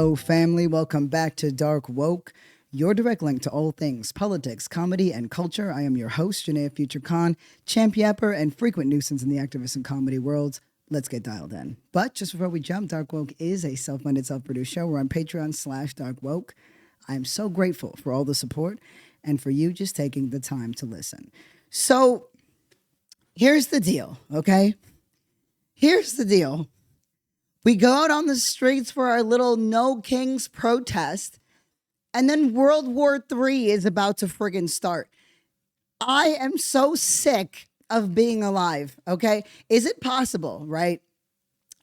Hello, family. Welcome back to Dark Woke, your direct link to all things politics, comedy, and culture. I am your host, Janaya Future Khan, champ yapper and frequent nuisance in the activist and comedy worlds. Let's get dialed in. But just before we jump, Dark Woke is a self-funded, self-produced show. We're on Patreon/Dark Woke. I'm so grateful for all the support and for you just taking the time to listen. So here's the deal, okay? Here's the deal. We go out on the streets for our little No Kings protest, and then World War III is about to friggin' start. I am so sick of being alive, okay? Is it possible, right?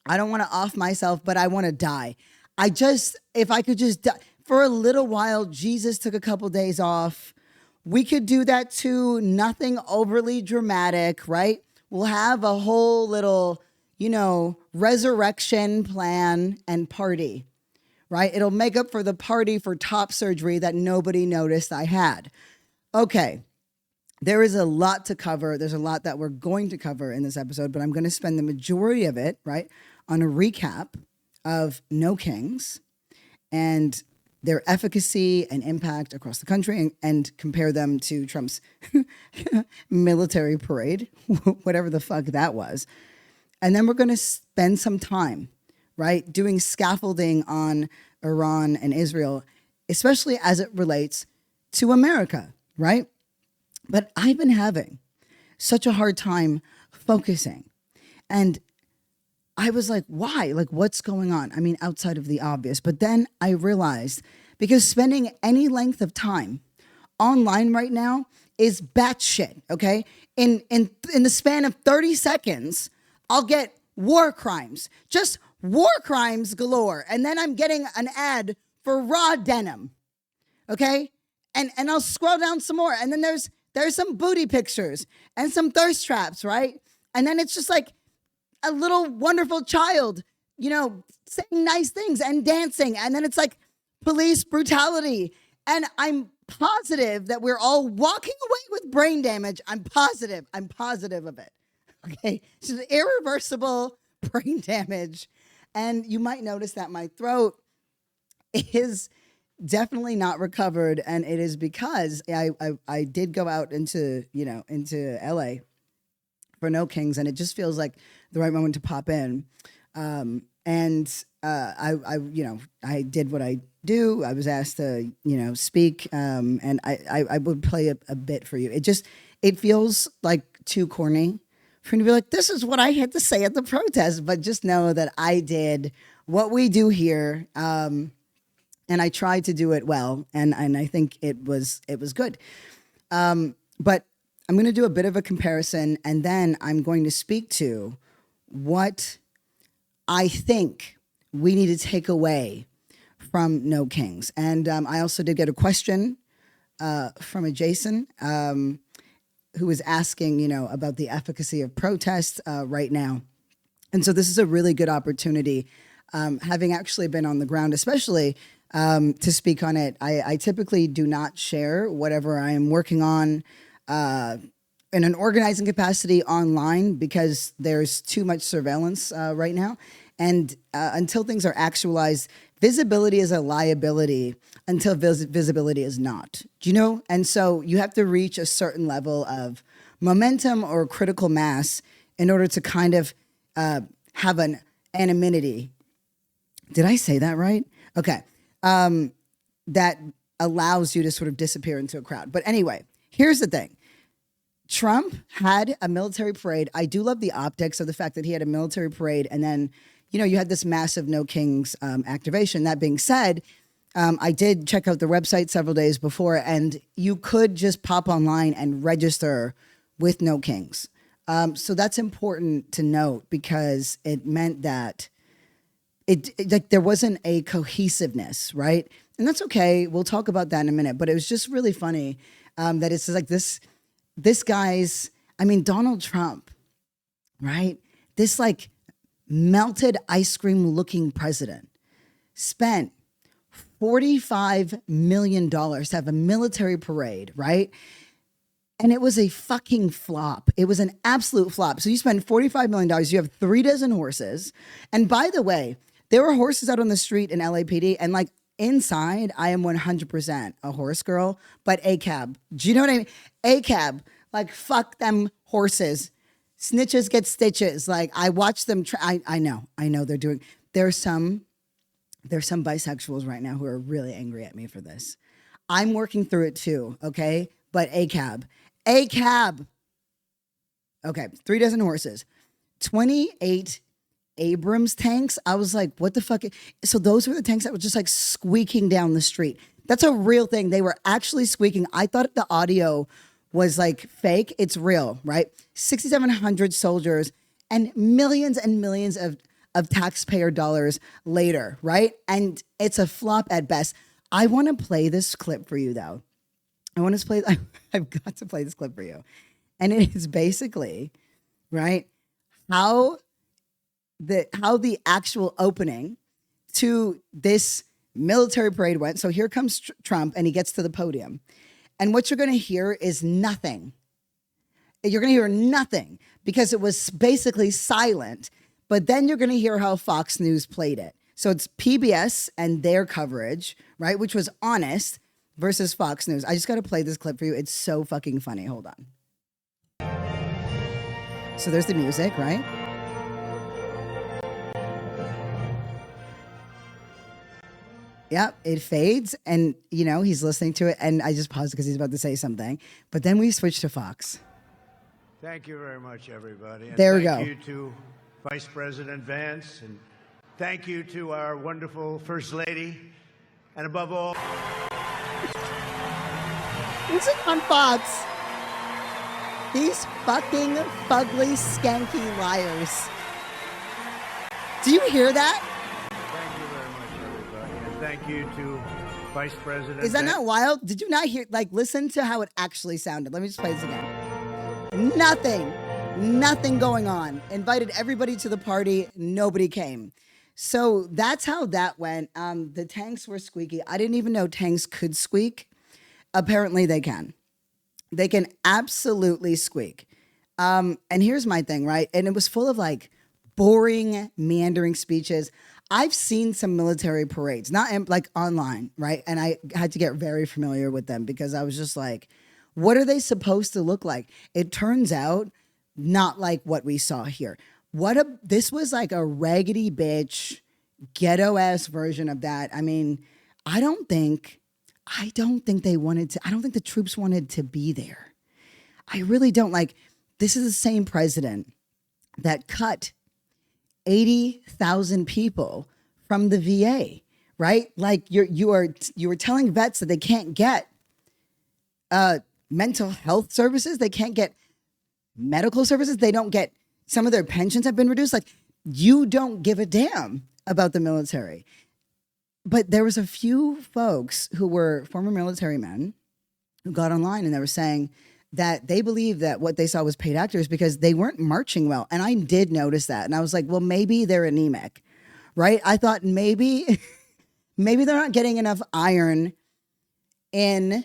I don't want to off myself, but I want to die. If I could just die. For a little while, Jesus took a couple days off. We could do that too. Nothing overly dramatic, right? We'll have a whole little resurrection plan and party, right? It'll make up for the party for top surgery that nobody noticed I had. Okay, there is a lot to cover. There's a lot that we're going to cover in this episode, but I'm going to spend the majority of it, right, on a recap of No Kings and their efficacy and impact across the country and compare them to Trump's military parade, whatever the fuck that was. And then we're going to spend some time, right, doing scaffolding on Iran and Israel, especially as it relates to America, right? But I've been having such a hard time focusing. And I was like, why? Like, what's going on? I mean, outside of the obvious. But then I realized, because spending any length of time online right now is batshit, okay? In the span of 30 seconds, I'll get war crimes, just war crimes galore. And then I'm getting an ad for raw denim, okay? And I'll scroll down some more. And then there's some booty pictures and some thirst traps, right? And then it's just like a little wonderful child, saying nice things and dancing. And then it's like police brutality. And I'm positive that we're all walking away with brain damage. I'm positive of it. Okay, it's just irreversible brain damage. And you might notice that my throat is definitely not recovered. And it is because I did go out into LA for No Kings, and it just feels like the right moment to pop in. I did what I do. I was asked to, speak, and I would play a bit for you. It feels like too corny for me to be like, this is what I had to say at the protest, but just know that I did what we do here, and I tried to do it well, and I think it was good. But I'm going to do a bit of a comparison, and then I'm going to speak to what I think we need to take away from No Kings. And I also did get a question from a Jason, who was asking, about the efficacy of protests right now. And so this is a really good opportunity, having actually been on the ground, especially to speak on it. I typically do not share whatever I am working on in an organizing capacity online, because there's too much surveillance right now. And until things are actualized, visibility is a liability until visibility is not. Do you know? And so you have to reach a certain level of momentum or critical mass in order to kind of have an anonymity. Did I say that right? Okay. That allows you to sort of disappear into a crowd. But anyway, here's the thing. Trump had a military parade. I do love the optics of the fact that he had a military parade, and then you had this massive No Kings activation. That being said, I did check out the website several days before, and you could just pop online and register with No Kings. So that's important to note, because it meant that it there wasn't a cohesiveness, right? And that's okay. We'll talk about that in a minute. But it was just really funny that it's like this guy's, Donald Trump, right? This like melted ice cream looking president spent $45 million to have a military parade, right? And it was a fucking flop. It was an absolute flop. So you spend $45 million, you have 3 dozen horses. And by the way, There were horses out on the street in LAPD, and like inside, I am 100% a horse girl, but a cab. Do you know what I mean? A cab, like fuck them horses. Snitches get stitches. Like I watch them. I know they're doing. There's some bisexuals right now who are really angry at me for this. I'm working through it too. Okay, but a cab. Okay, 3 dozen horses, 28 Abrams tanks. I was like, what the fuck? So those were the tanks that were just like squeaking down the street. That's a real thing. They were actually squeaking. I thought the audio was like fake. It's real, right? 6,700 soldiers and millions of taxpayer dollars later, right? And it's a flop at best. I want to play this clip for you though. I've got to play this clip for you. And it is basically, right, how the actual opening to this military parade went. So here comes Trump and he gets to the podium. And what you're going to hear is nothing. You're going to hear nothing because it was basically silent. But then you're going to hear how Fox News played it. So it's PBS and their coverage, right, which was honest, versus Fox News. I just got to play this clip for you. It's so fucking funny. Hold on. So there's the music, right? Yep, it fades, and he's listening to it, and I just paused because he's about to say something. But then we switch to Fox. Thank you very much, everybody. And there we go. Thank you to Vice President Vance, and thank you to our wonderful First Lady, and above all, it's on Fox. These fucking fugly, skanky liars. Do you hear that? Thank you to Vice President. Is that not wild? Did you not hear? Like, listen to how it actually sounded. Let me just play this again. Nothing going on. Invited everybody to the party. Nobody came. So that's how that went. The tanks were squeaky. I didn't even know tanks could squeak. Apparently they can. They can absolutely squeak. And here's my thing, right? And it was full of like boring, meandering speeches. I've seen some military parades, not like online, right? And I had to get very familiar with them because I was just like, what are they supposed to look like? It turns out not like what we saw here. This was like a raggedy bitch, ghetto ass version of that. I mean, I don't think they wanted to, I don't think the troops wanted to be there. I really don't. Like, this is the same president that cut 80,000 people from the VA, right? Like you were telling vets that they can't get mental health services, they can't get medical services, they don't get, some of their pensions have been reduced. Like, you don't give a damn about the military. But there was a few folks who were former military men who got online and they were saying that they believe that what they saw was paid actors because they weren't marching well. And I did notice that. And I was like, well, maybe they're anemic, right? I thought maybe they're not getting enough iron in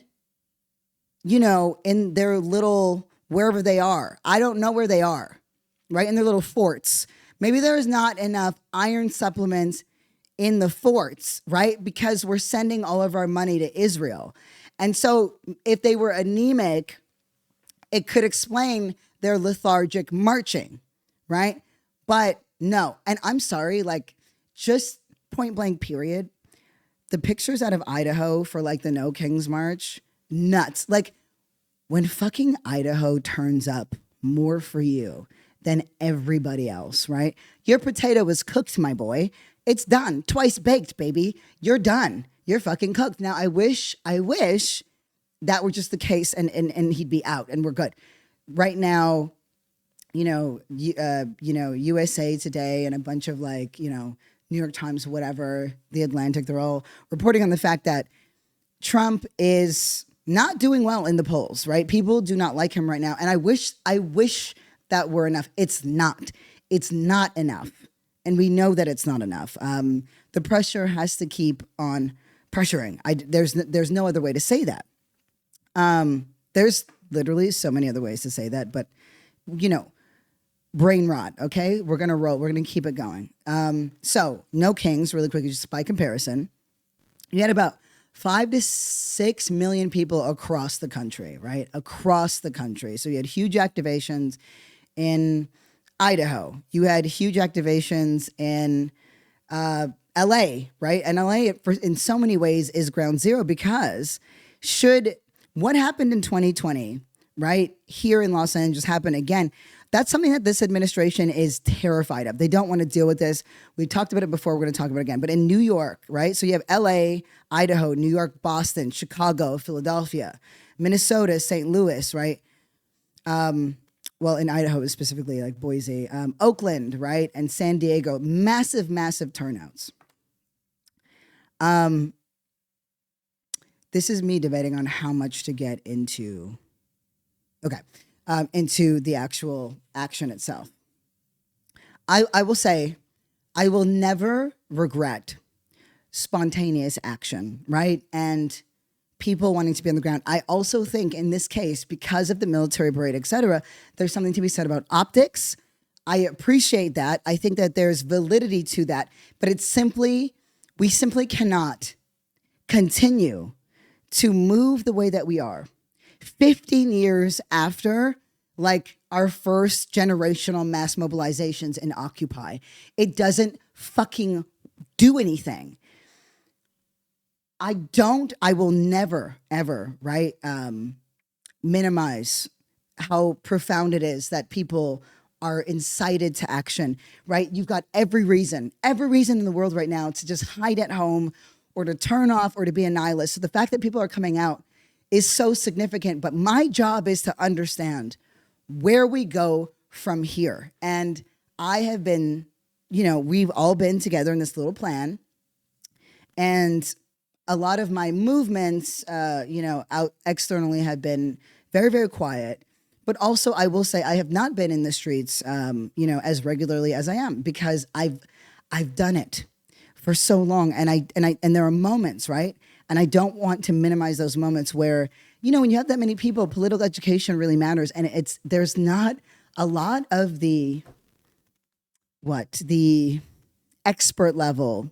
their little, wherever they are. I don't know where they are, right? In their little forts. Maybe there's not enough iron supplements in the forts, right? Because we're sending all of our money to Israel. And so if they were anemic, it could explain their lethargic marching, right? But no, and I'm sorry, like, just point blank period, the pictures out of Idaho for like the No Kings March, nuts. Like, when fucking Idaho turns up more for you than everybody else, right? Your potato was cooked, my boy. It's done. Twice baked, baby. You're done. You're fucking cooked. Now, I wish that were just the case and he'd be out and we're good. Right now, USA Today and a bunch of like, New York Times, whatever, The Atlantic, they're all reporting on the fact that Trump is not doing well in the polls, right? People do not like him right now. And I wish that were enough. It's not enough. And we know that it's not enough. The pressure has to keep on pressuring. There's no other way to say that. There's literally so many other ways to say that, but brain rot. Okay, we're gonna roll. We're gonna keep it going. So no kings, really quickly, just by comparison. You had about 5 to 6 million people across the country, right? Across the country. So you had huge activations in Idaho. You had huge activations in LA, right? And LA, in so many ways, is ground zero because should what happened in 2020, right, here in Los Angeles happen again, that's something that this administration is terrified of. They don't want to deal with this. We talked about it before. We're going to talk about it again. But in New York, right? So you have LA, Idaho, New York, Boston, Chicago, Philadelphia, Minnesota, St. Louis, right? Well, in Idaho specifically, like Boise, Oakland, right? And San Diego, massive, massive turnouts. This is me debating on how much to get into. Okay. Into the actual action itself. I will say, I will never regret spontaneous action, right? And people wanting to be on the ground. I also think in this case, because of the military parade, et cetera, there's something to be said about optics. I appreciate that. I think that there's validity to that, but we simply cannot continue to move the way that we are 15 years after like our first generational mass mobilizations in Occupy. It doesn't fucking do anything. I will never, ever, right, minimize how profound it is that people are incited to action, right? You've got every reason in the world right now to just hide at home or to turn off or to be a nihilist. So the fact that people are coming out is so significant, but my job is to understand where we go from here. And I have been, we've all been together in this little plan. And a lot of my movements, out externally have been very, very quiet. But also, I will say I have not been in the streets, as regularly as I am because I've done it for so long, and there are moments, right? And I don't want to minimize those moments where, when you have that many people, political education really matters, and there's not a lot of the expert level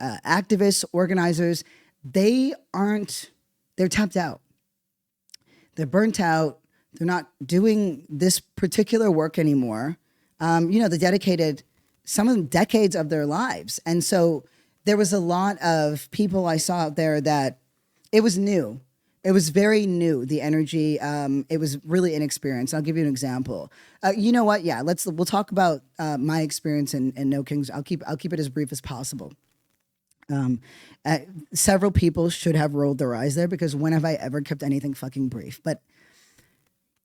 activists, organizers. They're tapped out. They're burnt out. They're not doing this particular work anymore. They dedicated some of them decades of their lives. And so there was a lot of people I saw out there that it was new. It was very new, the energy. It was really inexperienced. I'll give you an example. You know what? Yeah, we'll talk about my experience in No Kings. I'll keep it as brief as possible. Several people should have rolled their eyes there because when have I ever kept anything fucking brief? But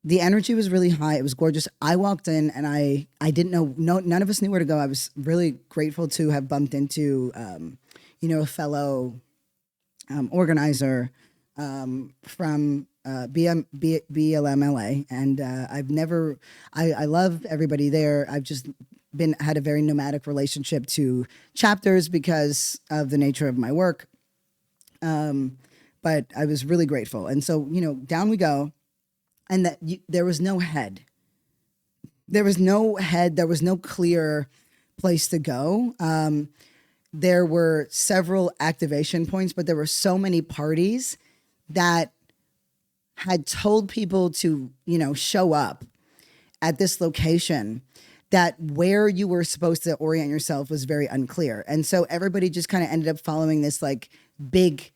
the energy was really high. It was gorgeous. I walked in and I didn't know, none of us knew where to go. I was really grateful to have bumped into, a fellow organizer from BLMLA. And I love everybody there. I've just had a very nomadic relationship to chapters because of the nature of my work. But I was really grateful. And so, down we go. And that there was no head. There was no head. There was no clear place to go. There were several activation points, but there were so many parties that had told people to, show up at this location that where you were supposed to orient yourself was very unclear. And so everybody just kind of ended up following this like big,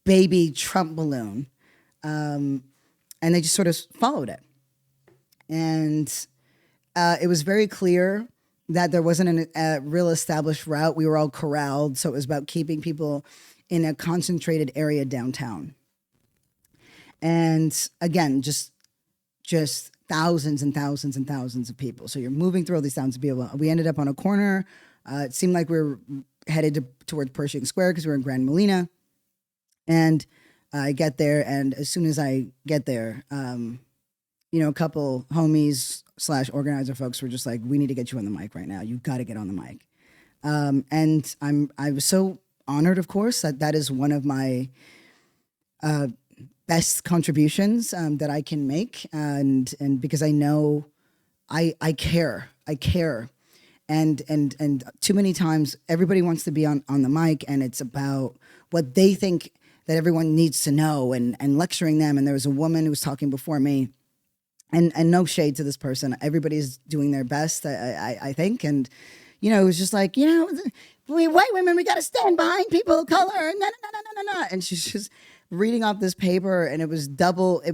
baby Trump balloon. And they just sort of followed it. And it was very clear that there wasn't a real established route. We were all corralled. So it was about keeping people in a concentrated area downtown. And again, just thousands and thousands and thousands of people. So you're moving through all these thousands of people. We ended up on a corner. It seemed like we were headed towards Pershing Square because we were in Grand Molina. And I get there, and as soon as I get there, a couple homies / organizer folks were just like, "We need to get you on the mic right now. You got to get on the mic." And I was so honored, of course, that is one of my best contributions that I can make, and because I know I care. I care. And too many times everybody wants to be on the mic, and it's about what they think that everyone needs to know, and lecturing them. And there was a woman who was talking before me, and no shade to this person. Everybody's doing their best, I think. And, you know, it was just like, you know, we white women, we got to stand behind people of color. And no, no, no, no, no, no. And she's just reading off this paper, and it was it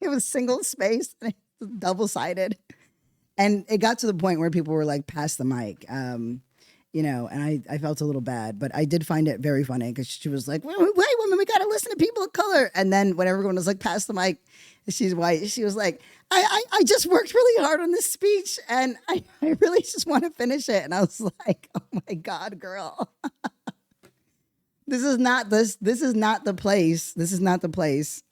was single spaced, double sided. And it got to the point where people were like, pass the mic, you know, and I felt a little bad, but I did find it very funny because she was like, well, white women, we got to listen to people of color. And then when everyone was like, pass the mic, she's white. She was like, I just worked really hard on this speech, and I really just want to finish it. And I was like, oh my God, girl. This is not the place. This is not the place.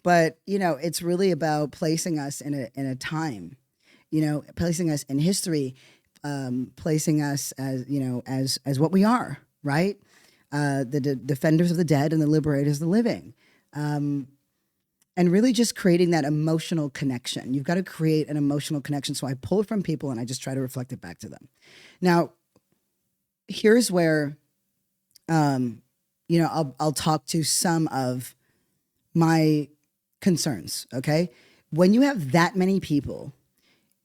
But, you know, it's really about placing us in a time, you know, placing us in history, placing us as, you know, as what we are, right? The defenders of the dead and the liberators of the living. And really just creating that emotional connection. You've got to create an emotional connection. So I pull it from people and I just try to reflect it back to them. Now, here's where, you know, I'll talk to some of my concerns, okay? When you have that many people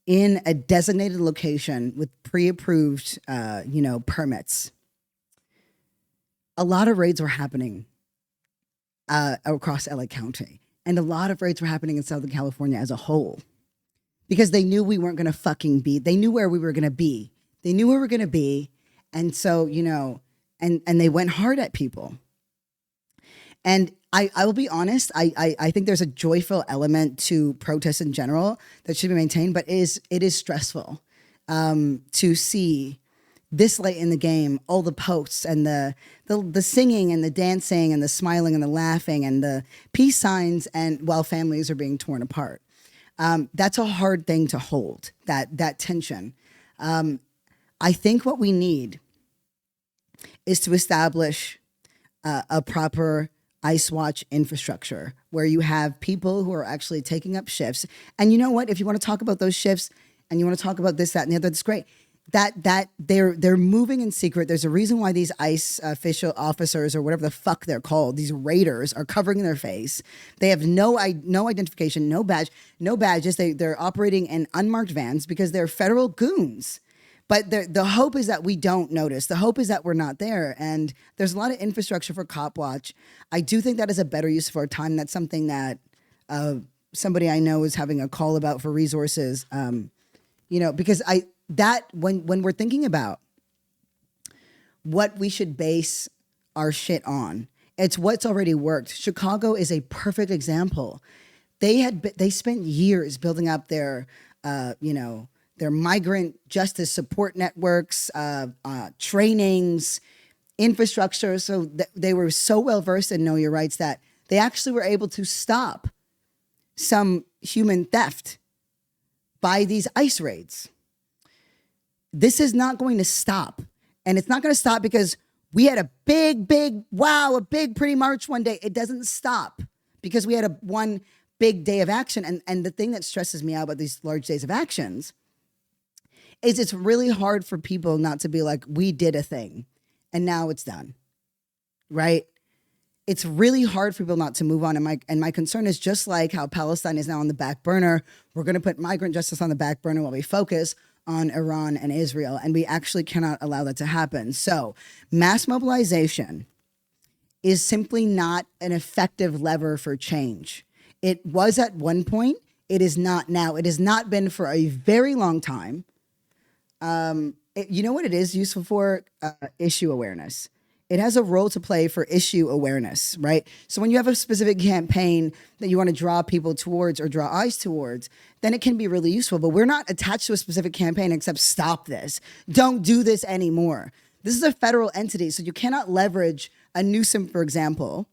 in a designated location with pre-approved, you know, permits, a lot of raids were happening across LA County, and a lot of raids were happening in Southern California as a whole, because they knew we weren't going to fucking be. They knew where we were going to be. They knew where we were going to be, and so, you know, and they went hard at people. And I will be honest, I think there's a joyful element to protests in general that should be maintained, but it is stressful to see this late in the game all the posts and the singing and the dancing and the smiling and the laughing and the peace signs, and while families are being torn apart. That's a hard thing to hold, that tension. I think what we need is to establish a proper ICE Watch infrastructure where you have people who are actually taking up shifts. And you know what? If you want to talk about those shifts and you want to talk about this, that, and the other, that's great. That they're moving in secret. There's a reason why these ICE official officers, or whatever the fuck they're called, these raiders, are covering their face. They have no identification, no badges. They're operating in unmarked vans because they're federal goons. But the hope is that we don't notice. The hope is that we're not there. And there's a lot of infrastructure for Cop Watch. I do think that is a better use of our time. That's something that somebody I know is having a call about for resources. You know, because when we're thinking about what we should base our shit on, it's what's already worked. Chicago is a perfect example. They spent years building up their, you know, their migrant justice support networks, trainings, infrastructure. So they were so well versed in Know Your Rights that they actually were able to stop some human theft by these ICE raids. This is not going to stop. And it's not going to stop because we had a big pretty march one day. It doesn't stop because we had one big day of action. And the thing that stresses me out about these large days of actions is it's really hard for people not to be like, we did a thing and now it's done, right? It's really hard for people not to move on. And my concern is, just like how Palestine is now on the back burner, we're going to put migrant justice on the back burner while we focus on Iran and Israel. And we actually cannot allow that to happen. So mass mobilization is simply not an effective lever for change. It was at one point. It is not now. It has not been for a very long time. You know what it is useful for? Issue awareness. It has a role to play for issue awareness, right? So when you have a specific campaign that you want to draw people towards or draw eyes towards, then it can be really useful. But we're not attached to a specific campaign except stop this. Don't do this anymore. This is a federal entity, so you cannot leverage a Newsom, for example,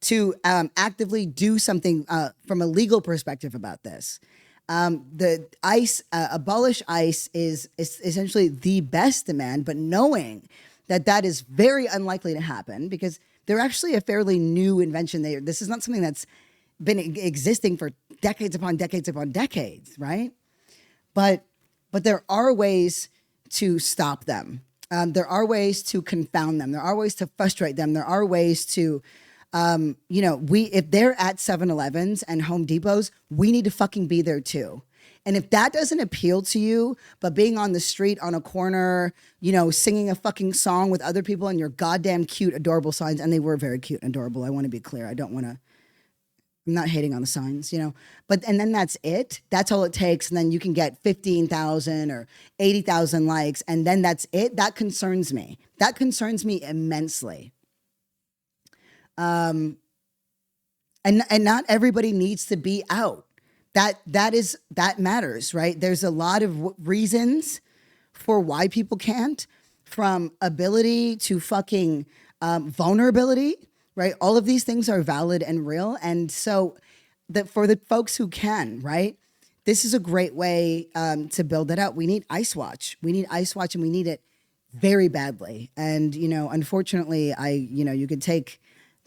to actively do something from a legal perspective about this. The ICE, abolish ICE is essentially the best demand, but knowing that is very unlikely to happen because they're actually a fairly new invention. This is not something that's been existing for decades upon decades upon decades, right? But there are ways to stop them. There are ways to confound them. There are ways to frustrate them. There are ways to, if they're at 7-Elevens and Home Depots, we need to fucking be there too. And if that doesn't appeal to you, but being on the street on a corner, singing a fucking song with other people and your goddamn cute, adorable signs, and they were very cute and adorable. I want to be clear. I'm not hating on the signs, and then that's it. That's all it takes. And then you can get 15,000 or 80,000 likes. And then that's it. That concerns me. That concerns me immensely. And not everybody needs to be out. That matters, right? There's a lot of reasons for why people can't, from ability to fucking vulnerability, right? All of these things are valid and real. And so for the folks who can, right? This is a great way to build it out. We need Ice Watch. We need Ice Watch, and we need it very badly. And, unfortunately, you could take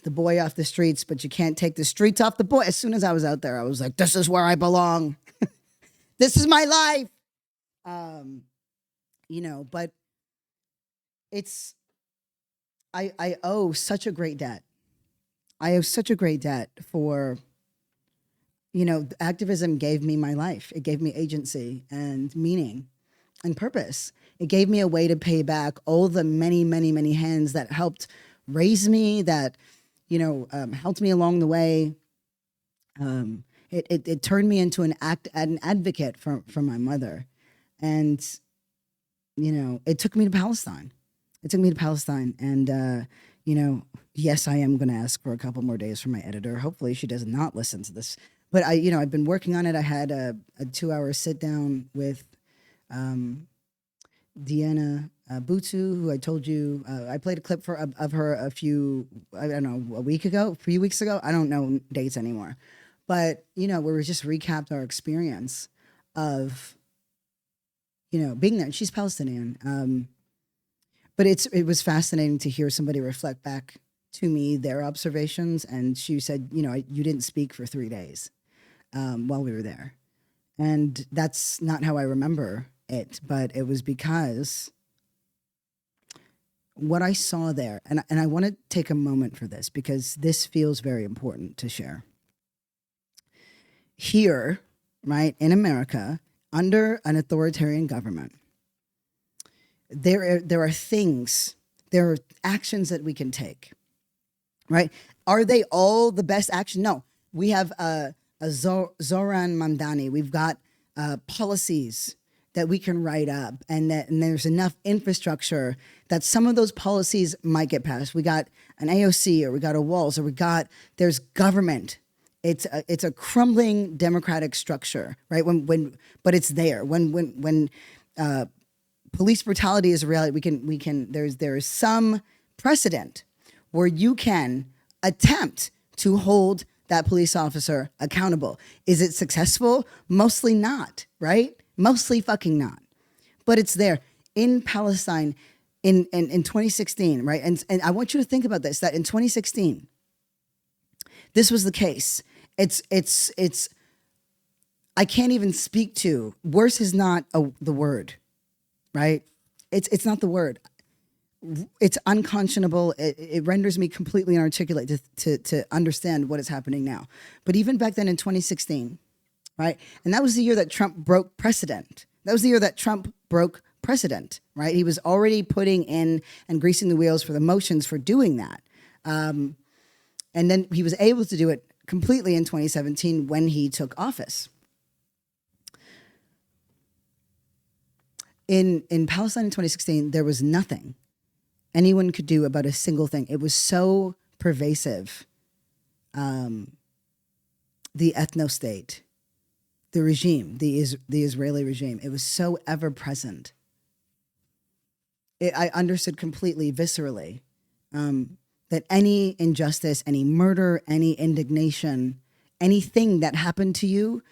the boy off the streets, but you can't take the streets off the boy. As soon as I was out there, I was like, this is where I belong. This is my life. But I owe such a great debt. I owe such a great debt for, activism gave me my life. It gave me agency and meaning and purpose. It gave me a way to pay back all the many, many, many hands that helped raise me, that, helped me along the way. It turned me into an advocate for my mother. And, it took me to Palestine. And, yes, I am going to ask for a couple more days from my editor. Hopefully she does not listen to this. But I've been working on it. I had a 2-hour sit down with Deanna Butu, who I told you, I played a clip of her a few weeks ago. I don't know dates anymore. But, where we just recapped our experience of, being there. She's Palestinian. But it was fascinating to hear somebody reflect back to me their observations. And she said, you didn't speak for 3 days while we were there. And that's not how I remember it, but it was because what I saw there, and I want to take a moment for this because this feels very important to share. Here, right, in America, under an authoritarian government, there are things, there are actions that we can take, right? Are they all the best action? No. We have a Zoran Mamdani. We've got policies that we can write up, and there's enough infrastructure that some of those policies might get passed. We got an AOC, or we got a Walls, or there's government. It's a crumbling democratic structure, right? But it's there. When police brutality is a reality, there is some precedent where you can attempt to hold that police officer accountable. Is it successful? Mostly not, right? Mostly fucking not. But it's there. In Palestine in 2016, right? And I want you to think about this, that in 2016, this was the case. It's I can't even speak to, worse is not the word, right? It's not the word. It's unconscionable. It renders me completely inarticulate to understand what is happening now. But even back then in 2016, right? And that was the year that Trump broke precedent. Right? He was already putting in and greasing the wheels for the motions for doing that. And then he was able to do it completely in 2017 when he took office. In Palestine in 2016, there was nothing anyone could do about a single thing. It was so pervasive. The ethno-state, the regime, the Israeli regime, it was so ever present. I understood completely, viscerally, that any injustice, any murder, any indignation, anything that happened to you,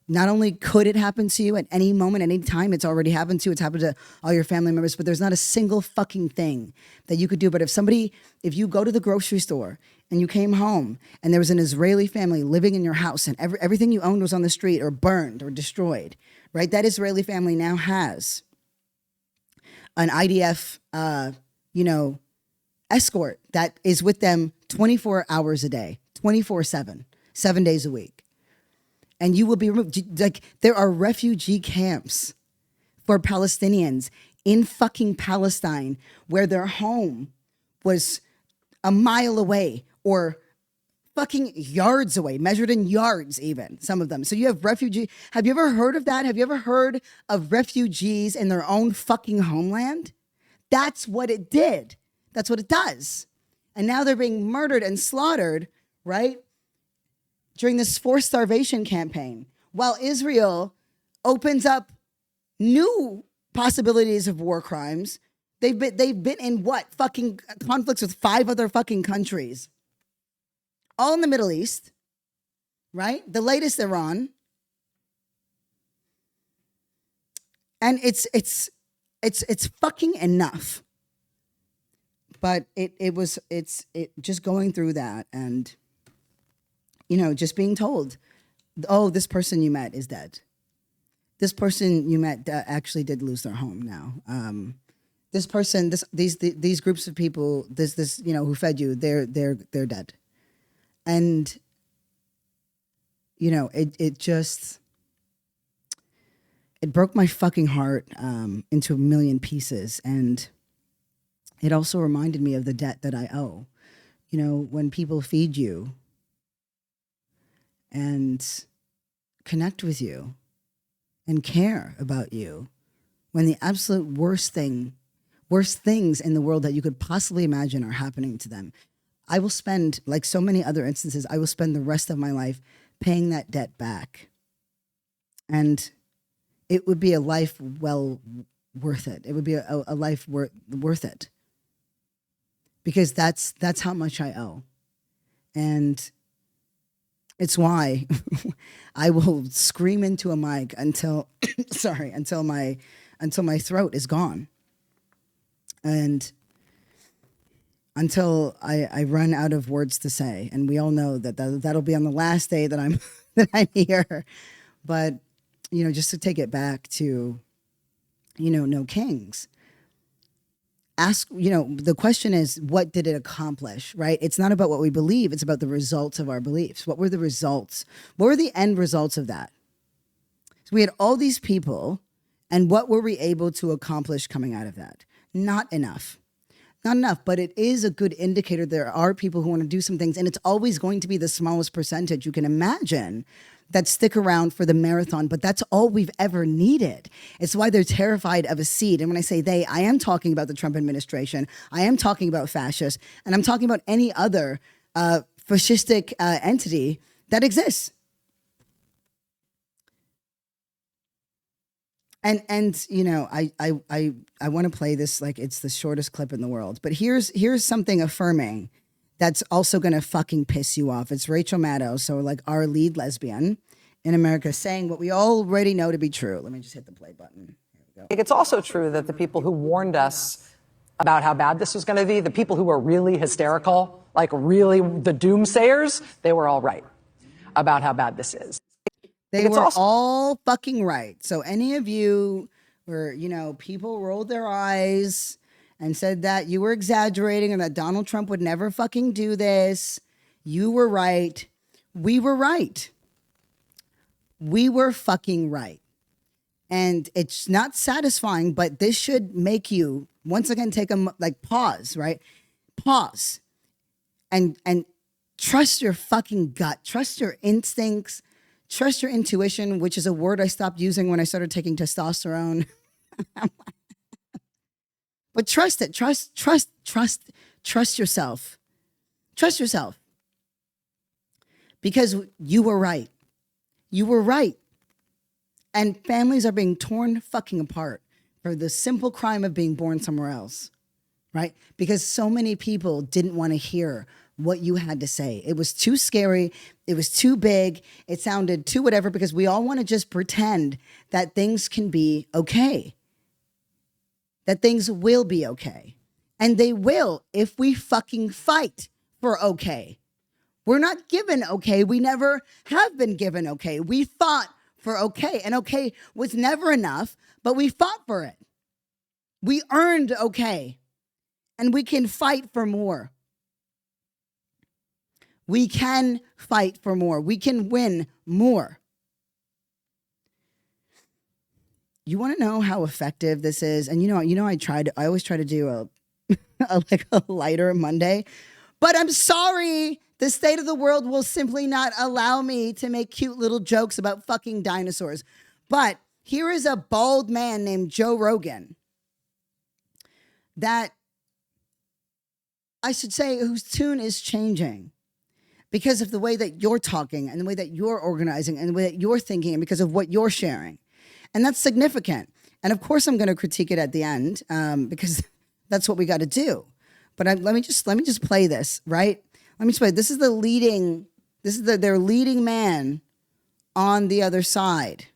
Not only could it happen to you at any moment, any time, it's already happened to you, it's happened to all your family members, but there's not a single fucking thing that you could do. But if you go to the grocery store and you came home and there was an Israeli family living in your house and everything you owned was on the street or burned or destroyed, right? That Israeli family now has an IDF, escort that is with them 24 hours a day, 24/7, 7 days a week. And you will be removed. Like, there are refugee camps for Palestinians in fucking Palestine where their home was a mile away or fucking yards away, measured in yards even, some of them. So you have refugee. Have you ever heard of that? Have you ever heard of refugees in their own fucking homeland? That's what it did. That's what it does. And now they're being murdered and slaughtered, right? During this forced starvation campaign, while Israel opens up new possibilities of war crimes. They've been in what? Fucking conflicts with 5 other fucking countries. All in the Middle East, right? The latest Iran. And it's fucking enough. But it's just going through that and just being told, oh, this person you met is dead. This person you met actually did lose their home now. This person, these groups of people, this who fed you, they're dead. And it broke my fucking heart into a million pieces. And it also reminded me of the debt that I owe. When people feed you and connect with you and care about you, when the absolute worst things in the world that you could possibly imagine are happening to them, I will spend, like so many other instances, I will spend the rest of my life paying that debt back. And it would be a life well worth it. It would be a life worth it. Because that's how much I owe. And it's why I will scream into a mic until my throat is gone. And until I run out of words to say. And we all know that'll be on the last day that I'm here. But, just to take it back to, No Kings. Ask, the question is, what did it accomplish, right? It's not about what we believe. It's about the results of our beliefs. What were the results? What were the end results of that? So we had all these people, and what were we able to accomplish coming out of that? Not enough. Not enough, but it is a good indicator there are people who want to do some things, and it's always going to be the smallest percentage you can imagine that stick around for the marathon, but that's all we've ever needed. It's why they're terrified of a seat. And when I say they, I am talking about the Trump administration. I am talking about fascists, and I'm talking about any other fascistic entity that exists. And I want to play this like it's the shortest clip in the world. But here's something affirming that's also going to fucking piss you off. It's Rachel Maddow, so like our lead lesbian in America, saying what we already know to be true. Let me just hit the play button. Here we go. It's also true that the people who warned us about how bad this was going to be, the people who were really hysterical, like really the doomsayers, they were all right about how bad this is. They were all fucking right. So any of you where, people rolled their eyes and said that you were exaggerating and that Donald Trump would never fucking do this, you were right. We were right. We were fucking right. And it's not satisfying, but this should make you, once again, take a, pause, right? Pause. And trust your fucking gut. Trust your instincts. Trust your intuition, which is a word I stopped using when I started taking testosterone. But trust it. Trust yourself. Trust yourself. Because you were right. You were right. And families are being torn fucking apart for the simple crime of being born somewhere else. Right? Because so many people didn't want to hear what you had to say. It was too scary. It was too big. It sounded too whatever, because we all want to just pretend that things can be okay, that things will be okay. And they will if we fucking fight for okay. We're not given okay. We never have been given okay. We fought for okay. And okay was never enough, but we fought for it. We earned okay. And we can fight for more. We can fight for more. We can win more. You want to know how effective this is? And I always try to do a lighter Monday, but I'm sorry. The state of the world will simply not allow me to make cute little jokes about fucking dinosaurs. But here is a bald man named Joe Rogan that I should say whose tune is changing because of the way that you're talking and the way that you're organizing and the way that you're thinking and because of what you're sharing. And that's significant. And of course, I'm going to critique it at the end because that's what we got to do. But let me just play this, right? Let me just play. This is their leading man on the other side.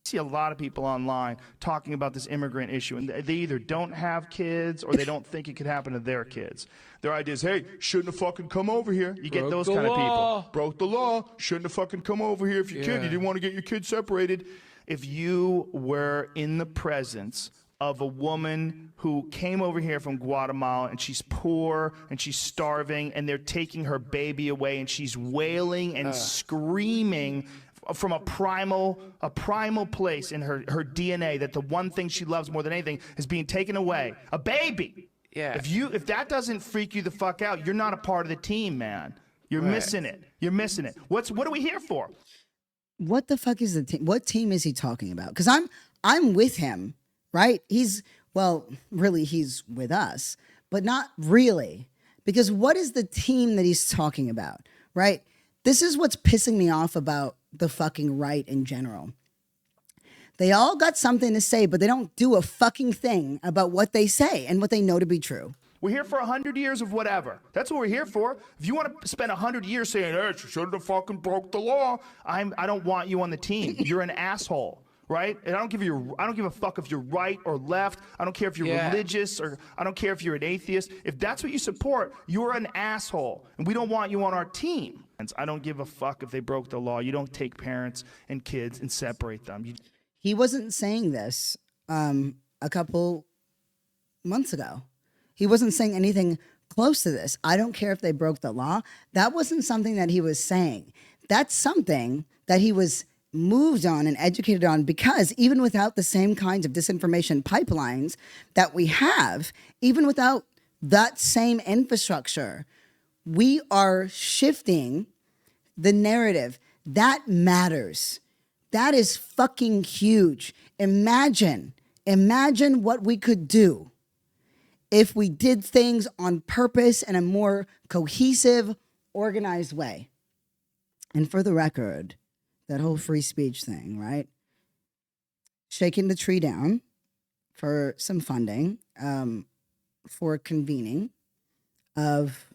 See a lot of people online talking about this immigrant issue, and they either don't have kids or they don't think it could happen to their kids. Their idea is, hey, shouldn't have fucking come over here. You get those kind of people. Broke the law. Shouldn't have fucking come over here if your kid, you didn't want to get your kid separated. If you were in the presence of a woman who came over here from Guatemala and she's poor and she's starving and they're taking her baby away and she's wailing and screaming from a primal place in her DNA that the one thing she loves more than anything is being taken away. A baby. Yeah. If that doesn't freak you the fuck out, you're not a part of the team, man. You're missing it. You're missing it. What are we here for? What the fuck is the team? What team is he talking about? Because I'm with him, right? He's with us, but not really. Because what is the team that he's talking about, right? This is what's pissing me off about the fucking right in general. They all got something to say, but they don't do a fucking thing about what they say and what they know to be true. We're here for 100 years of whatever. That's what we're here for. If you want to spend 100 years saying, hey, you shouldn't have fucking broke the law, I don't want you on the team. You're an asshole, right? And I don't give a fuck if you're right or left. I don't care if you're religious, or I don't care if you're an atheist. If that's what you support, you're an asshole. And we don't want you on our team. I don't give a fuck if they broke the law. You don't take parents and kids and separate them. He wasn't saying this a couple months ago. He wasn't saying anything close to this. I don't care if they broke the law. That wasn't something that he was saying. That's something that he was moved on and educated on, because even without the same kinds of disinformation pipelines that we have, even without that same infrastructure, we are shifting the narrative. That matters. That is fucking huge. Imagine what we could do if we did things on purpose in a more cohesive, organized way. And for the record, that whole free speech thing, right? Shaking the tree down for some funding for convening of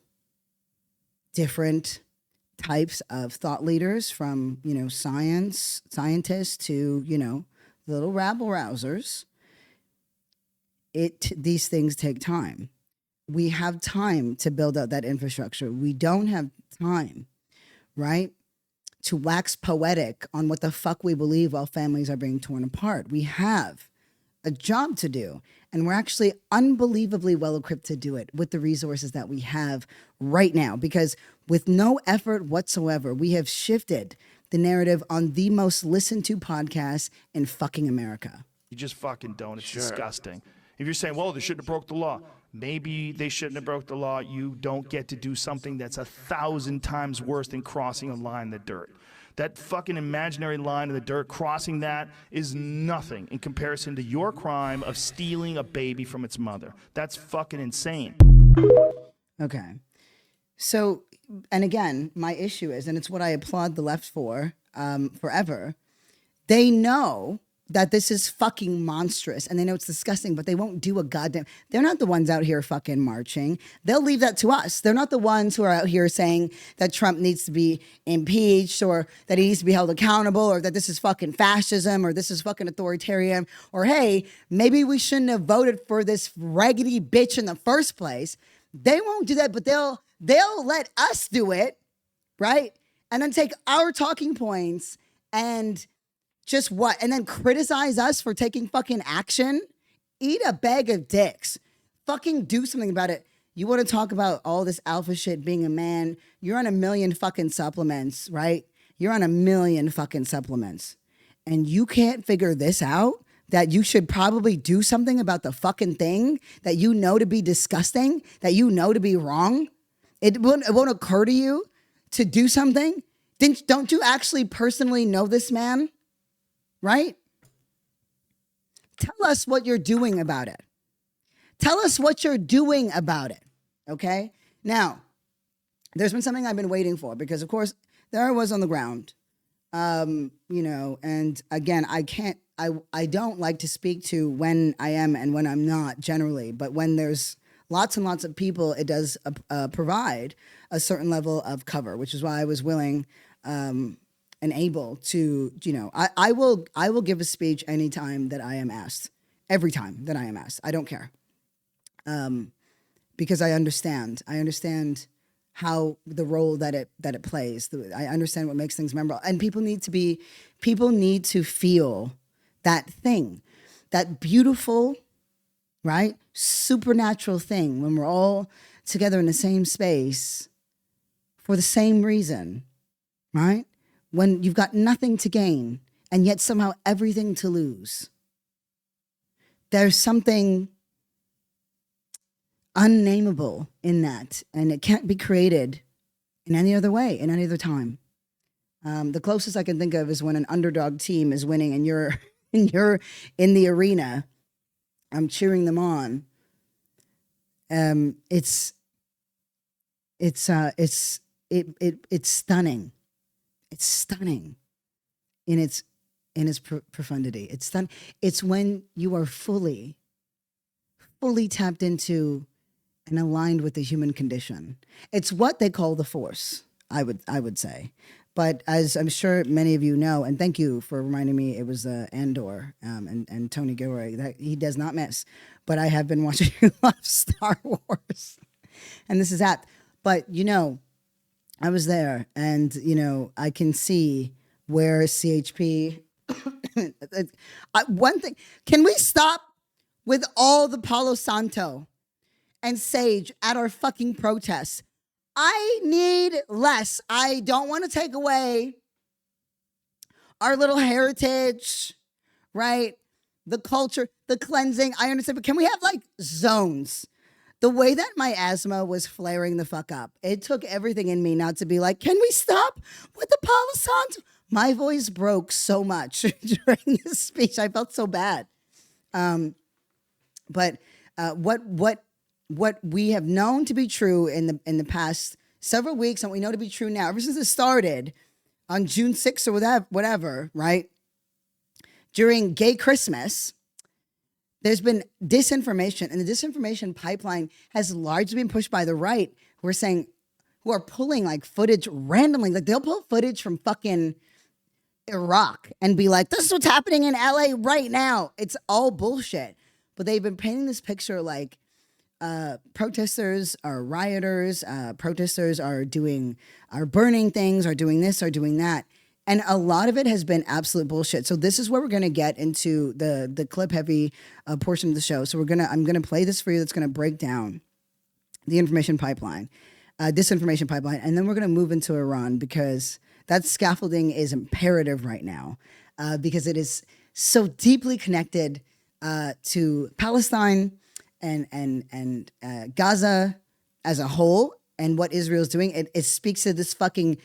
different types of thought leaders, from, scientists to, little rabble rousers. These things take time. We have time to build out that infrastructure. We don't have time, right, to wax poetic on what the fuck we believe while families are being torn apart. We have a job to do, and we're actually unbelievably well equipped to do it with the resources that we have right now, because with no effort whatsoever, we have shifted the narrative on the most listened to podcast in fucking America. You just fucking don't. It's disgusting. If you're saying, well, they shouldn't have broke the law, maybe they shouldn't have broke the law. You don't get to do something that's 1,000 times worse than crossing a line in the dirt. That fucking imaginary line in the dirt, crossing that is nothing in comparison to your crime of stealing a baby from its mother. That's fucking insane. Okay. So, and again, my issue is, and it's what I applaud the left for forever, they know that this is fucking monstrous and they know it's disgusting, but they won't do a goddamn. They're not the ones out here fucking marching. They'll leave that to us. They're not the ones who are out here saying that Trump needs to be impeached or that he needs to be held accountable or that this is fucking fascism or this is fucking authoritarian or hey, maybe we shouldn't have voted for this raggedy bitch in the first place. They won't do that, but they'll let us do it, right? And then take our talking points and just what? And then criticize us for taking fucking action? Eat a bag of dicks. Fucking do something about it. You want to talk about all this alpha shit being a man? You're on a million fucking supplements, right? You're on a million fucking supplements. And you can't figure this out? That you should probably do something about the fucking thing that you know to be disgusting, that you know to be wrong? It won't occur to you to do something? Don't you actually personally know this man? Right? Tell us what you're doing about it. Tell us what you're doing about it. Okay? Now, there's been something I've been waiting for because, of course, there I was on the ground. And again, I don't like to speak to when I am and when I'm not generally, but when there's lots and lots of people, it does provide a certain level of cover, which is why I was willing and able to, I will give a speech anytime that I am asked, every time that I am asked. I don't care. Because I understand how the role that it plays. I understand what makes things memorable. And people need to feel that thing, that beautiful, right? Supernatural thing when we're all together in the same space for the same reason, right? When you've got nothing to gain and yet somehow everything to lose. There's something unnameable in that, and it can't be created in any other way, in any other time. The closest I can think of is when an underdog team is winning and you're in the arena, I'm cheering them on. It's stunning. It's stunning in its profundity. It's stunning. It's when you are fully tapped into and aligned with the human condition. It's what they call the force, I would say. But as I'm sure many of you know, and thank you for reminding me, it was Andor and Tony Gilroy, that he does not miss. But I have been watching a lot of Star Wars, and this is apt. But I was there, and I can see where CHP. One thing, can we stop with all the Palo Santo and sage at our fucking protests? I need less. I don't want to take away our little heritage, right? The culture, the cleansing. I understand, but can we have zones? The way that my asthma was flaring the fuck up, it took everything in me not to be like, can we stop with the Palo Santo? My voice broke so much during this speech. I felt so bad. But what we have known to be true in the past several weeks, and we know to be true now, ever since it started on June 6th or whatever, right? During Gay Christmas, there's been disinformation, and the disinformation pipeline has largely been pushed by the right, who are pulling footage randomly. They'll pull footage from fucking Iraq and be like, this is what's happening in LA right now. It's all bullshit. But they've been painting this picture protesters are rioters, protesters are burning things, are doing this, are doing that. And a lot of it has been absolute bullshit. So this is where we're going to get into the clip heavy portion of the show. So I'm going to play this for you. That's going to break down the information pipeline, disinformation pipeline. And then we're going to move into Iran because that scaffolding is imperative right now because it is so deeply connected to Palestine and Gaza as a whole and what Israel's doing. It speaks to this fucking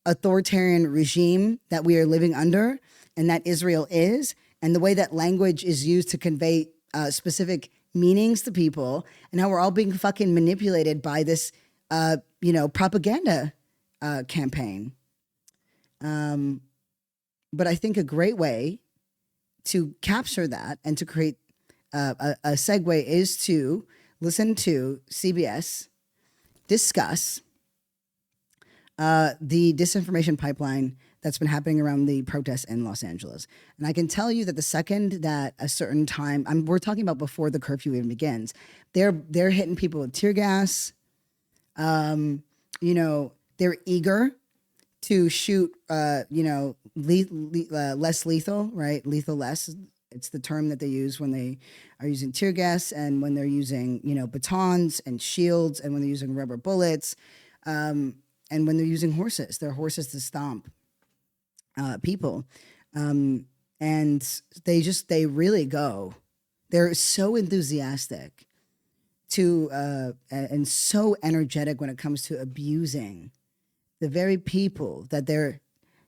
authoritarian regime that we are living under and that Israel is, and the way that language is used to convey specific meanings to people, and how we're all being fucking manipulated by this, propaganda campaign. But I think a great way to capture that and to create a segue is to listen to CBS discuss the disinformation pipeline that's been happening around the protests in Los Angeles. And I can tell you that the second that a certain time, we're talking about before the curfew even begins, they're hitting people with tear gas. You know, they're eager to shoot, you know, less lethal, right? Lethal less. It's the term that they use when they are using tear gas and when they're using, you know, batons and shields and when they're using rubber bullets and when they're using horses. They're horses to stomp people. And they really go. They're so enthusiastic to and so energetic when it comes to abusing the very people that they're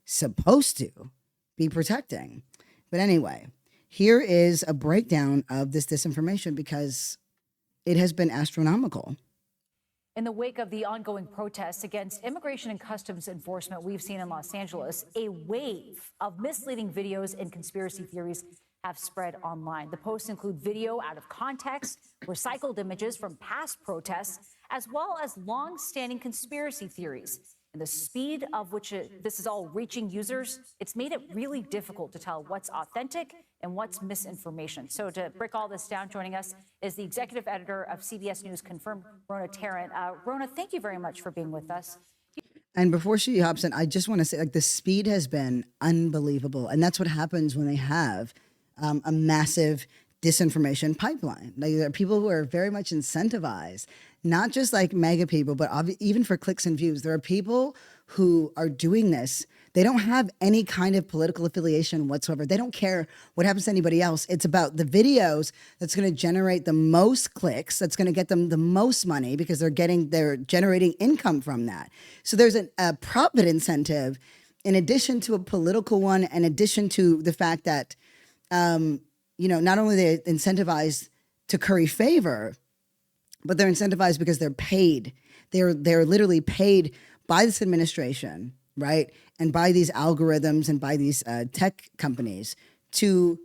supposed to be protecting. But anyway, here is a breakdown of this disinformation because it has been astronomical. In the wake of the ongoing protests against immigration and customs enforcement we've seen in Los Angeles, a wave of misleading videos and conspiracy theories have spread online. The posts include video out of context, recycled images from past protests, as well as long-standing conspiracy theories. And the speed of which this is all reaching users, it's made it really difficult to tell what's authentic and what's misinformation. So to break all this down, joining us is the executive editor of CBS News Confirmed, Rona Tarrant. Rona, thank you very much for being with us. And before she hops in, I just want to say, like, the speed has been unbelievable. And that's what happens when they have a massive disinformation pipeline. Like, there are people who are very much incentivized, not just like mega people, but even for clicks and views. There are people who are doing this. They don't have any kind of political affiliation whatsoever. They don't care what happens to anybody else. It's about the videos that's going to generate the most clicks, that's going to get them the most money because they're generating income from that. So there's a profit incentive in addition to a political one, in addition to the fact that, you know, not only they're incentivized to curry favor, but they're incentivized because they're paid. They're literally paid by this administration, right? And by these algorithms and by these tech companies to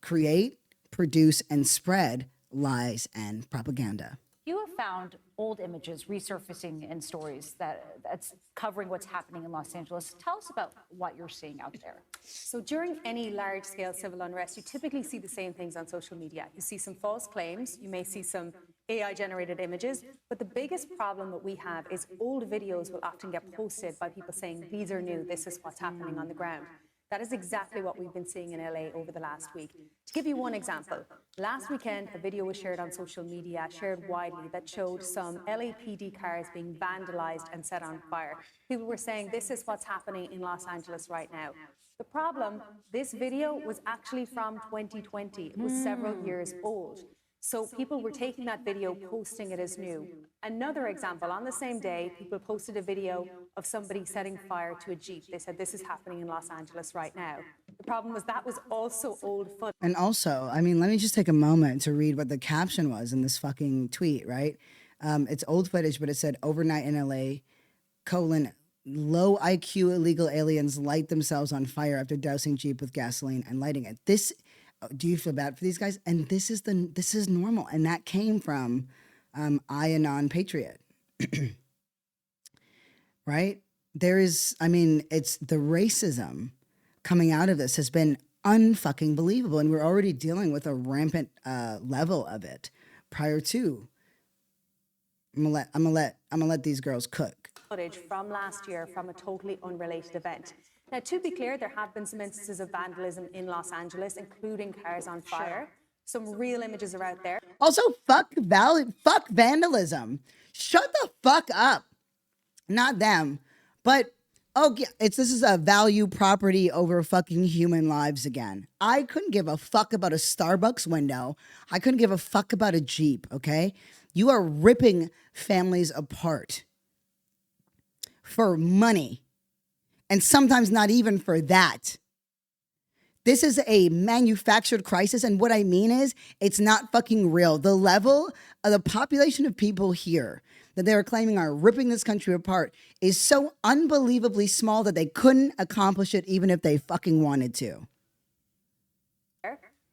create, produce, and spread lies and propaganda. You have found old images resurfacing in stories that's covering what's happening in Los Angeles. Tell us about what you're seeing out there. So during any large-scale civil unrest, you typically see the same things on social media. You see some false claims, you may see some AI-generated images, but the biggest problem that we have is old videos will often get posted by people saying, these are new, this is what's happening on the ground. That is exactly what we've been seeing in LA over the last week. To give you one example, last weekend, a video was shared on social media, shared widely, that showed some LAPD cars being vandalized and set on fire. People were saying, this is what's happening in Los Angeles right now. The problem, this video was actually from 2020. It was several years old. So people were taking that video, posting it as new. Another example, on the same day, people posted a video of somebody setting fire to a Jeep. They said, this is happening in Los Angeles right now. The problem was that was also old footage. And also, I mean, let me just take a moment to read what the caption was in this fucking tweet, right? It's old footage, but it said, overnight in LA, low IQ illegal aliens light themselves on fire after dousing Jeep with gasoline and lighting it. Do you feel bad for these guys? And this is normal. And that came from I, a non-patriot. Right? It's the racism coming out of this has been unfucking believable. And we're already dealing with a rampant level of it prior to. I'm gonna let these girls cook. Footage from last year from a totally unrelated event. Now, to be clear, there have been some instances of vandalism in Los Angeles, including cars on fire. Some real images are out there. Also, fuck vandalism. Shut the fuck up. Not them, but this is a value property over fucking human lives again. I couldn't give a fuck about a Starbucks window. I couldn't give a fuck about a Jeep, okay? You are ripping families apart for money. And sometimes not even for that. This is a manufactured crisis. And what I mean is, it's not fucking real. The level of the population of people here that they are claiming are ripping this country apart is so unbelievably small that they couldn't accomplish it even if they fucking wanted to.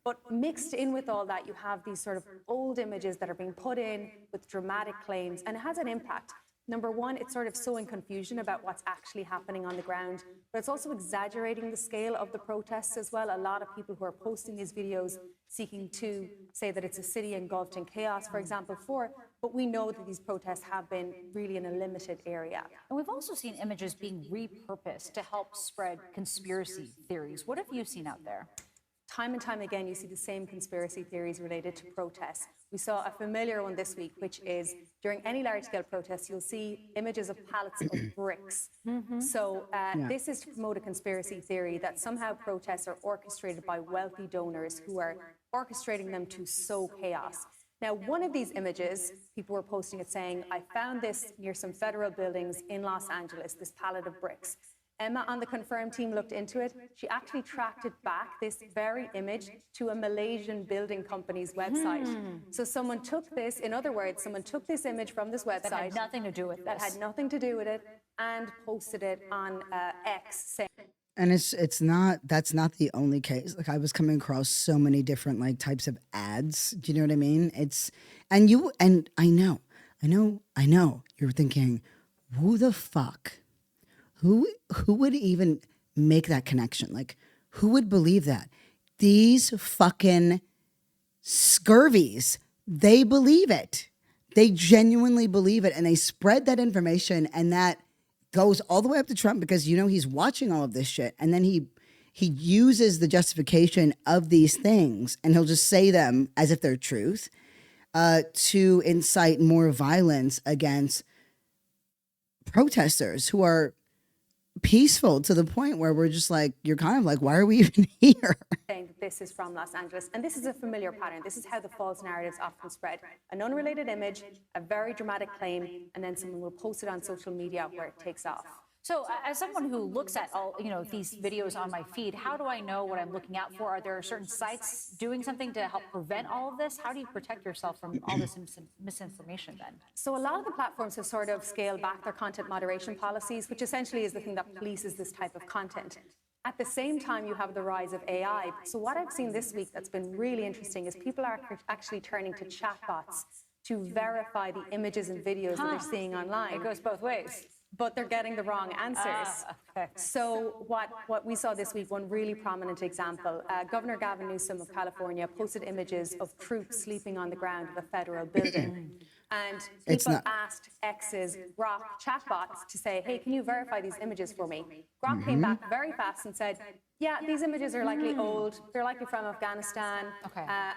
But mixed in with all that, you have these sort of old images that are being put in with dramatic claims, and it has an impact. Number one, it's sort of sowing confusion about what's actually happening on the ground, but it's also exaggerating the scale of the protests as well. A lot of people who are posting these videos seeking to say that it's a city engulfed in chaos, for example, but we know that these protests have been really in a limited area. And we've also seen images being repurposed to help spread conspiracy theories. What have you seen out there? Time and time again, you see the same conspiracy theories related to protests. We saw a familiar one this week, which is during any large-scale protests, you'll see images of pallets of bricks. So this is to promote a conspiracy theory that somehow protests are orchestrated by wealthy donors who are orchestrating them to sow chaos. Now, one of these images, people were posting it saying, I found this near some federal buildings in Los Angeles, this pallet of bricks. Emma on the Confirm team looked into it. She actually tracked it back, this very image, to a Malaysian building company's website. So someone took this, in other words, someone took this image from this website. That had nothing to do with this. That had nothing to do with it, and posted it on X saying. And that's not the only case. Like, I was coming across so many different like types of ads. Do you know what I mean? And I know. You're thinking, who the fuck? Who would even make that connection? Like, who would believe that? These fucking scurvies, they believe it. They genuinely believe it, and they spread that information, and that goes all the way up to Trump because, you know, he's watching all of this shit, and then he uses the justification of these things, and he'll just say them as if they're truth, to incite more violence against protesters who are peaceful, to the point where we're just like, you're kind of like, why are we even here? Saying that this is from Los Angeles. And this is a familiar pattern. This is how the false narratives often spread. An unrelated image, a very dramatic claim, and then someone will post it on social media where it takes off. So as someone who looks at all, these videos on my feed, how do I know what I'm looking out for? Are there certain sites doing something to help prevent all of this? How do you protect yourself from all this misinformation then? So a lot of the platforms have sort of scaled back their content moderation policies, which essentially is the thing that polices this type of content. At the same time, you have the rise of AI. So what I've seen this week that's been really interesting is people are actually turning to chatbots to verify the images and videos that they're seeing online. It goes both ways. But they're getting the wrong answers. Okay. So what we saw this week, one really prominent example, Governor Gavin Newsom of California posted images of troops sleeping on the ground of a federal building. And people asked X's Grok chatbots to say, hey, can you verify these images for me? Grok came back very fast and said, yeah, these images are likely old, they're likely from Afghanistan,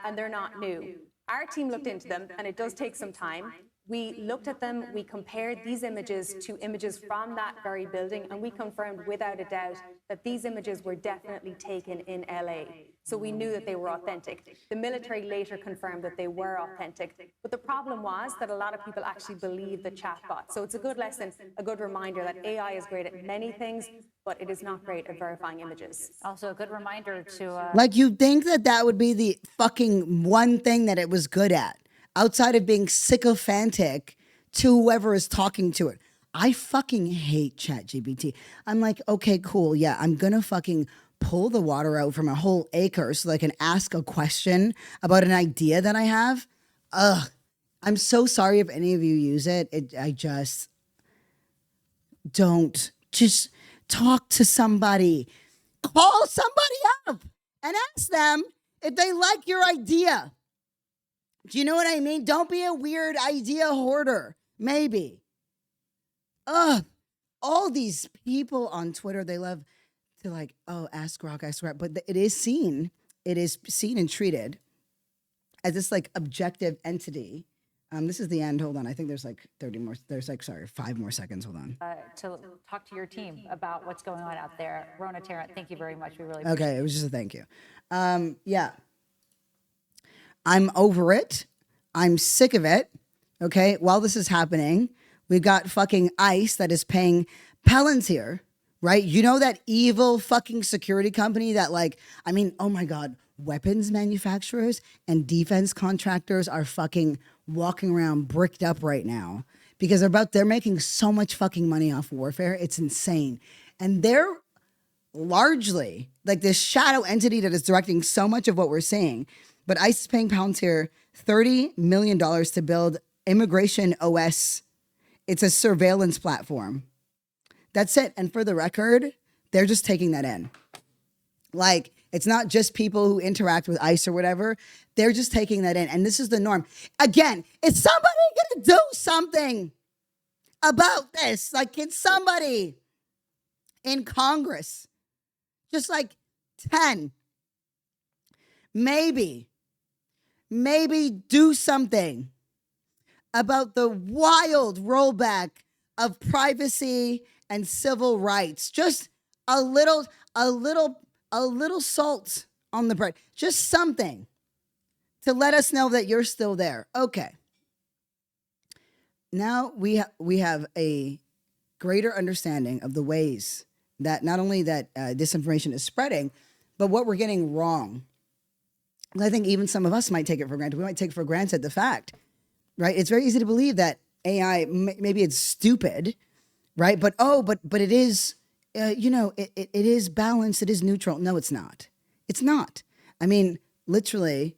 and they're not new. Our team looked into them, and it does take some time. We looked at them, we compared these images to images from that very building, and we confirmed without a doubt that these images were definitely taken in LA. So we knew that they were authentic. The military later confirmed that they were authentic. But the problem was that a lot of people actually believe the chatbot. So it's a good lesson, a good reminder that AI is great at many things, but it is not great at verifying images. Also a good reminder to... Like, you'd think that would be the fucking one thing that it was good at, outside of being sycophantic to whoever is talking to it. I fucking hate ChatGPT. I'm like, okay, cool. Yeah, I'm going to fucking pull the water out from a whole acre so that I can ask a question about an idea that I have. Ugh. I'm so sorry if any of you use it. I just don't. Just talk to somebody. Call somebody up and ask them if they like your idea. Do you know what I mean? Don't be a weird idea hoarder. Maybe. All these people on Twitter, they love to like, oh, ask Grok. But it is seen and treated as this like objective entity. This is the end. Hold on. I think there's like 5 more seconds. Hold on. To talk to your team about what's going on out there. Rona Tarrant, thank you very much. We really appreciate it. Okay, it was just a thank you. Yeah. I'm over it. I'm sick of it. Okay. While this is happening, we've got fucking ICE that is paying Palantir, right? You know, that evil fucking security company that, like, I mean, oh my God, weapons manufacturers and defense contractors are fucking walking around bricked up right now because they're making so much fucking money off warfare. It's insane. And they're largely like this shadow entity that is directing so much of what we're seeing. But ICE is paying Palantir $30 million to build Immigration OS. It's a surveillance platform. That's it. And for the record, they're just taking that in. Like, it's not just people who interact with ICE or whatever. They're just taking that in. And this is the norm. Again, is somebody going to do something about this? Like, can somebody in Congress, just like 10, maybe do something about the wild rollback of privacy and civil rights? Just a little salt on the bread. Just something to let us know that you're still there. Okay. Now we have a greater understanding of the ways that not only that disinformation is spreading, but what we're getting wrong. I think even some of us might take it for granted. We might take for granted the fact, right? It's very easy to believe that AI, maybe it's stupid, right? But it is, it is balanced. It is neutral. No, it's not. It's not. I mean, literally,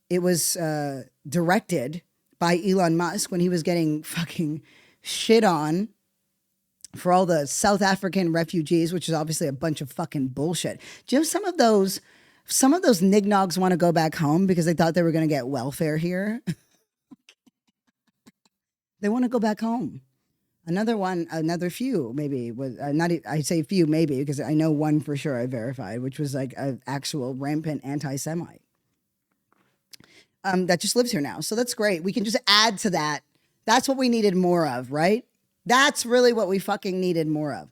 it was directed by Elon Musk when he was getting fucking shit on for all the South African refugees, which is obviously a bunch of fucking bullshit. Do you know some of those nignogs want to go back home because they thought they were going to get welfare here? They want to go back home. Another few maybe was I say few maybe because I know one for sure I verified, which was like an actual rampant anti-Semite that just lives here now. So that's great. We can just add to that. That's what we needed more of, right? That's really what we fucking needed more of.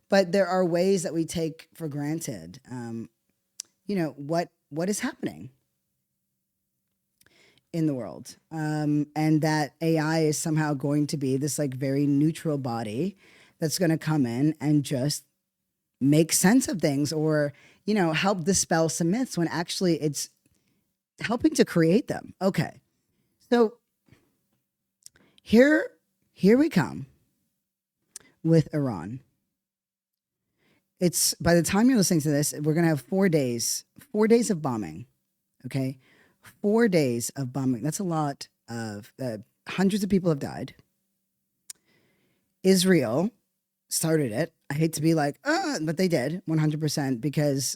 But there are ways that we take for granted, what is happening in the world. And that AI is somehow going to be this like very neutral body that's going to come in and just make sense of things or, help dispel some myths when actually it's helping to create them. Okay. So here we come with Iran. It's by the time you're listening to this, we're going to have 4 days of bombing. Okay. 4 days of bombing. That's a lot of hundreds of people have died. Israel started it. I hate to be like, but they did 100% because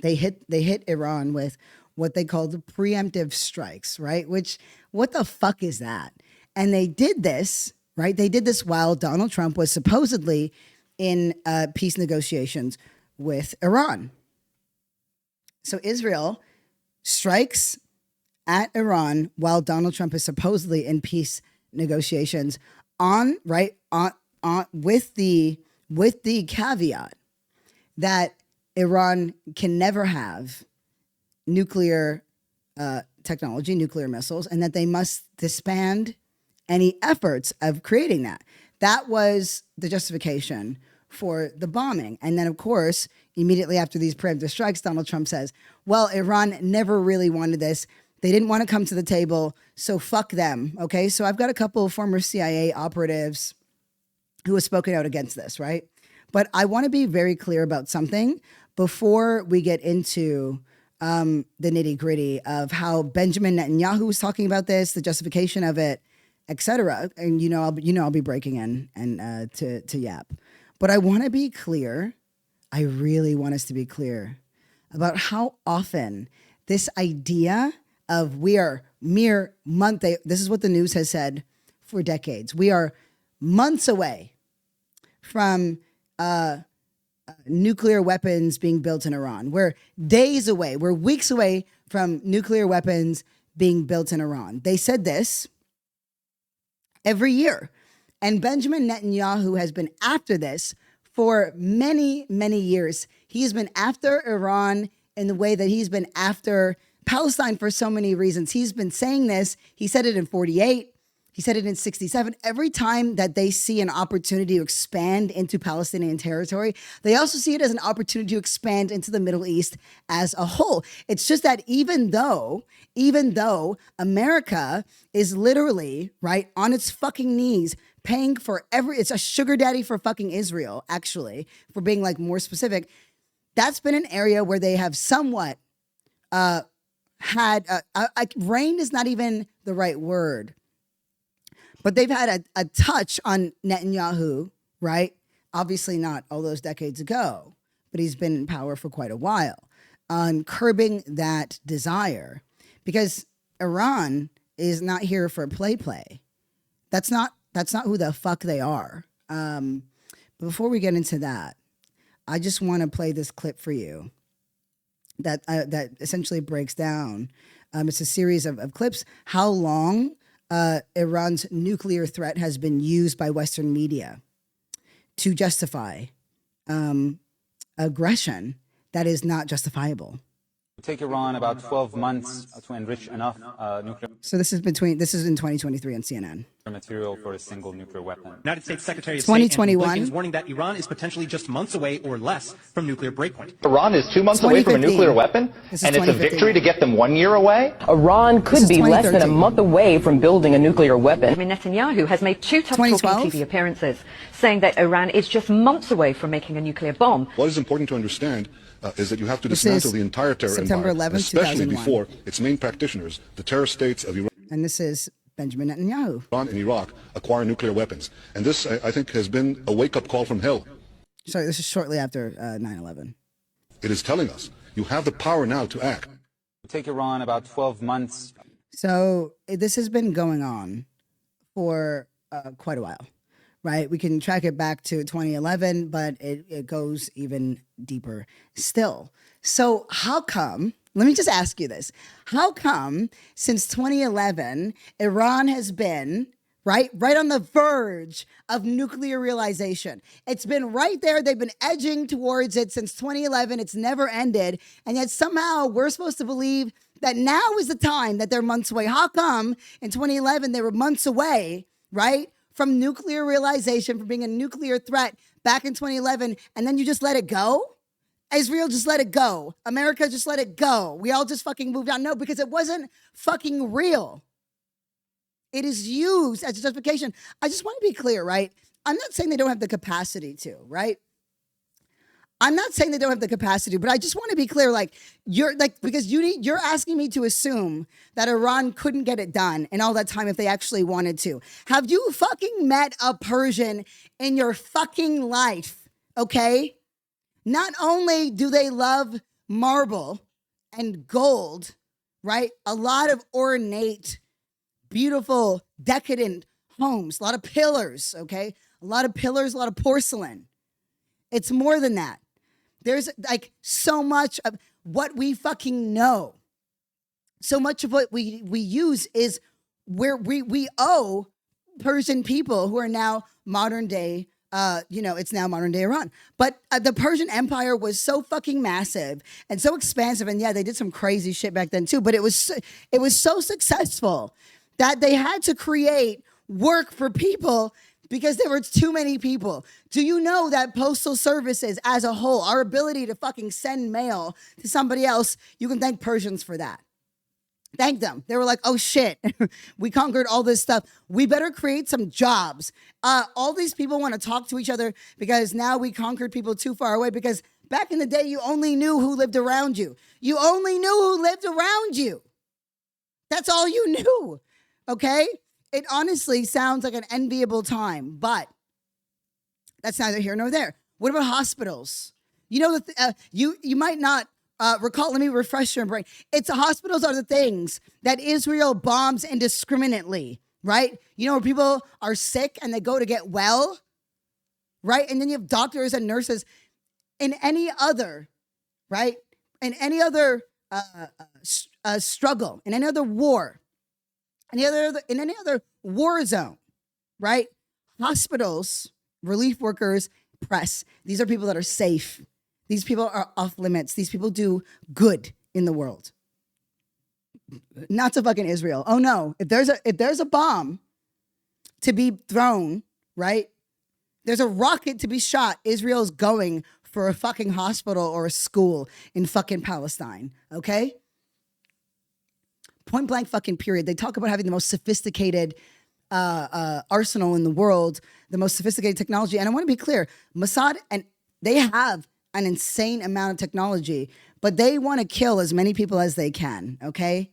they hit Iran with what they call the preemptive strikes, right? Which, what the fuck is that? And they did this, right? They did this while Donald Trump was supposedly in peace negotiations with Iran. So Israel strikes at Iran while Donald Trump is supposedly in peace negotiations with the caveat that Iran can never have nuclear technology, nuclear missiles, and that they must disband any efforts of creating that. That was the justification for the bombing. And then, of course, immediately after these preemptive strikes, Donald Trump says, well, Iran never really wanted this. They didn't want to come to the table, so fuck them, okay? So I've got a couple of former CIA operatives who have spoken out against this, right? But I want to be very clear about something before we get into the nitty gritty of how Benjamin Netanyahu was talking about this, the justification of it, etc. And I'll be breaking in and to yap. But I want to be clear. I really want us to be clear about how often this idea of we are mere month. This is what the news has said for decades. We are months away from nuclear weapons being built in Iran. We're days away. We're weeks away from nuclear weapons being built in Iran. They said this every year. And Benjamin Netanyahu has been after this for many, many years. He has been after Iran in the way that he's been after Palestine for so many reasons. He's been saying this. He said it in 48. He said it in 67. Every time that they see an opportunity to expand into Palestinian territory, they also see it as an opportunity to expand into the Middle East as a whole. It's just that even though America is literally, right, on its fucking knees, paying for it's a sugar daddy for fucking Israel, actually, for being like more specific. That's been an area where they have somewhat had, rain is not even the right word, but they've had a touch on Netanyahu, right? Obviously not all those decades ago, but he's been in power for quite a while, on curbing that desire, because Iran is not here for play. That's not who the fuck they are. But before we get into that, I just want to play this clip for you that essentially breaks down. It's a series of clips, how long Iran's nuclear threat has been used by Western media to justify aggression that is not justifiable. It will take Iran about 12 months to enrich enough nuclear So this is in 2023 on CNN. material for a single nuclear weapon. United States Secretary of State Antony 2021 Blinken is warning that Iran is potentially just months away or less from nuclear breakpoint. Iran is 2 months away from a 2015. nuclear weapon, This is and it's a 2015. victory to get them 1 year away. Iran This could is be less than a 2013. month away from building a nuclear weapon. I mean, Netanyahu has made 2 tough 2012? talking TV appearances saying that Iran is just months away from making a nuclear bomb. What is important to understand is that you have to This dismantle is the entire terror September empire, 11th, especially 2001. before its main practitioners, the terror states of Iran And this is Benjamin Netanyahu. and Iraq, acquire nuclear weapons. And this, I think, has been a wake-up call from hell. Sorry, this is shortly after 9/11. It is telling us you have the power now to act. It will take Iran about 12 months. So this has been going on for quite a while, right? We can track it back to 2011, but it goes even deeper still. So how come, let me just ask you this. How come since 2011, Iran has been right on the verge of nuclear realization? It's been right there. They've been edging towards it since 2011. It's never ended. And yet somehow we're supposed to believe that now is the time that they're months away. How come in 2011 they were months away, right, from nuclear realization, from being a nuclear threat back in 2011, and then you just let it go? Israel just let it go. America just let it go. We all just fucking moved on. No, because it wasn't fucking real. It is used as a justification. I just want to be clear, right? I'm not saying they don't have the capacity to, right? I'm not saying they don't have the capacity, but I just want to be clear, because you're asking me to assume that Iran couldn't get it done in all that time if they actually wanted to. Have you fucking met a Persian in your fucking life? Okay? Not only do they love marble and gold, right? A lot of ornate, beautiful, decadent homes, a lot of pillars, okay? A lot of pillars, a lot of porcelain. It's more than that. There's like so much of what we fucking know. So much of what we use is where we owe Persian people who are now modern day, it's now modern day Iran. But the Persian Empire was so fucking massive and so expansive. And yeah, they did some crazy shit back then too, but it was so successful that they had to create work for people because there were too many people. Do you know that postal services as a whole, our ability to fucking send mail to somebody else, you can thank Persians for that. Thank them. They were like, oh shit, we conquered all this stuff. We better create some jobs. All these people want to talk to each other because now we conquered people too far away, because back in the day, you only knew who lived around you. You only knew who lived around you. That's all you knew, okay? It honestly sounds like an enviable time, but that's neither here nor there. What about hospitals? You know, you might not recall, let me refresh your brain. Hospitals are the things that Israel bombs indiscriminately, right? You know, where people are sick and they go to get well, right? And then you have doctors and nurses. In any other, right? In any other struggle, in any other war, in any other war zone, right? Hospitals, relief workers, press. These are people that are safe. These people are off limits. These people do good in the world. Not to fucking Israel. Oh no, if there's a bomb to be thrown, right? There's a rocket to be shot. Israel's going for a fucking hospital or a school in fucking Palestine, okay? Point blank fucking period. They talk about having the most sophisticated arsenal in the world, the most sophisticated technology. And I want to be clear, Mossad, and they have an insane amount of technology, but they want to kill as many people as they can, okay?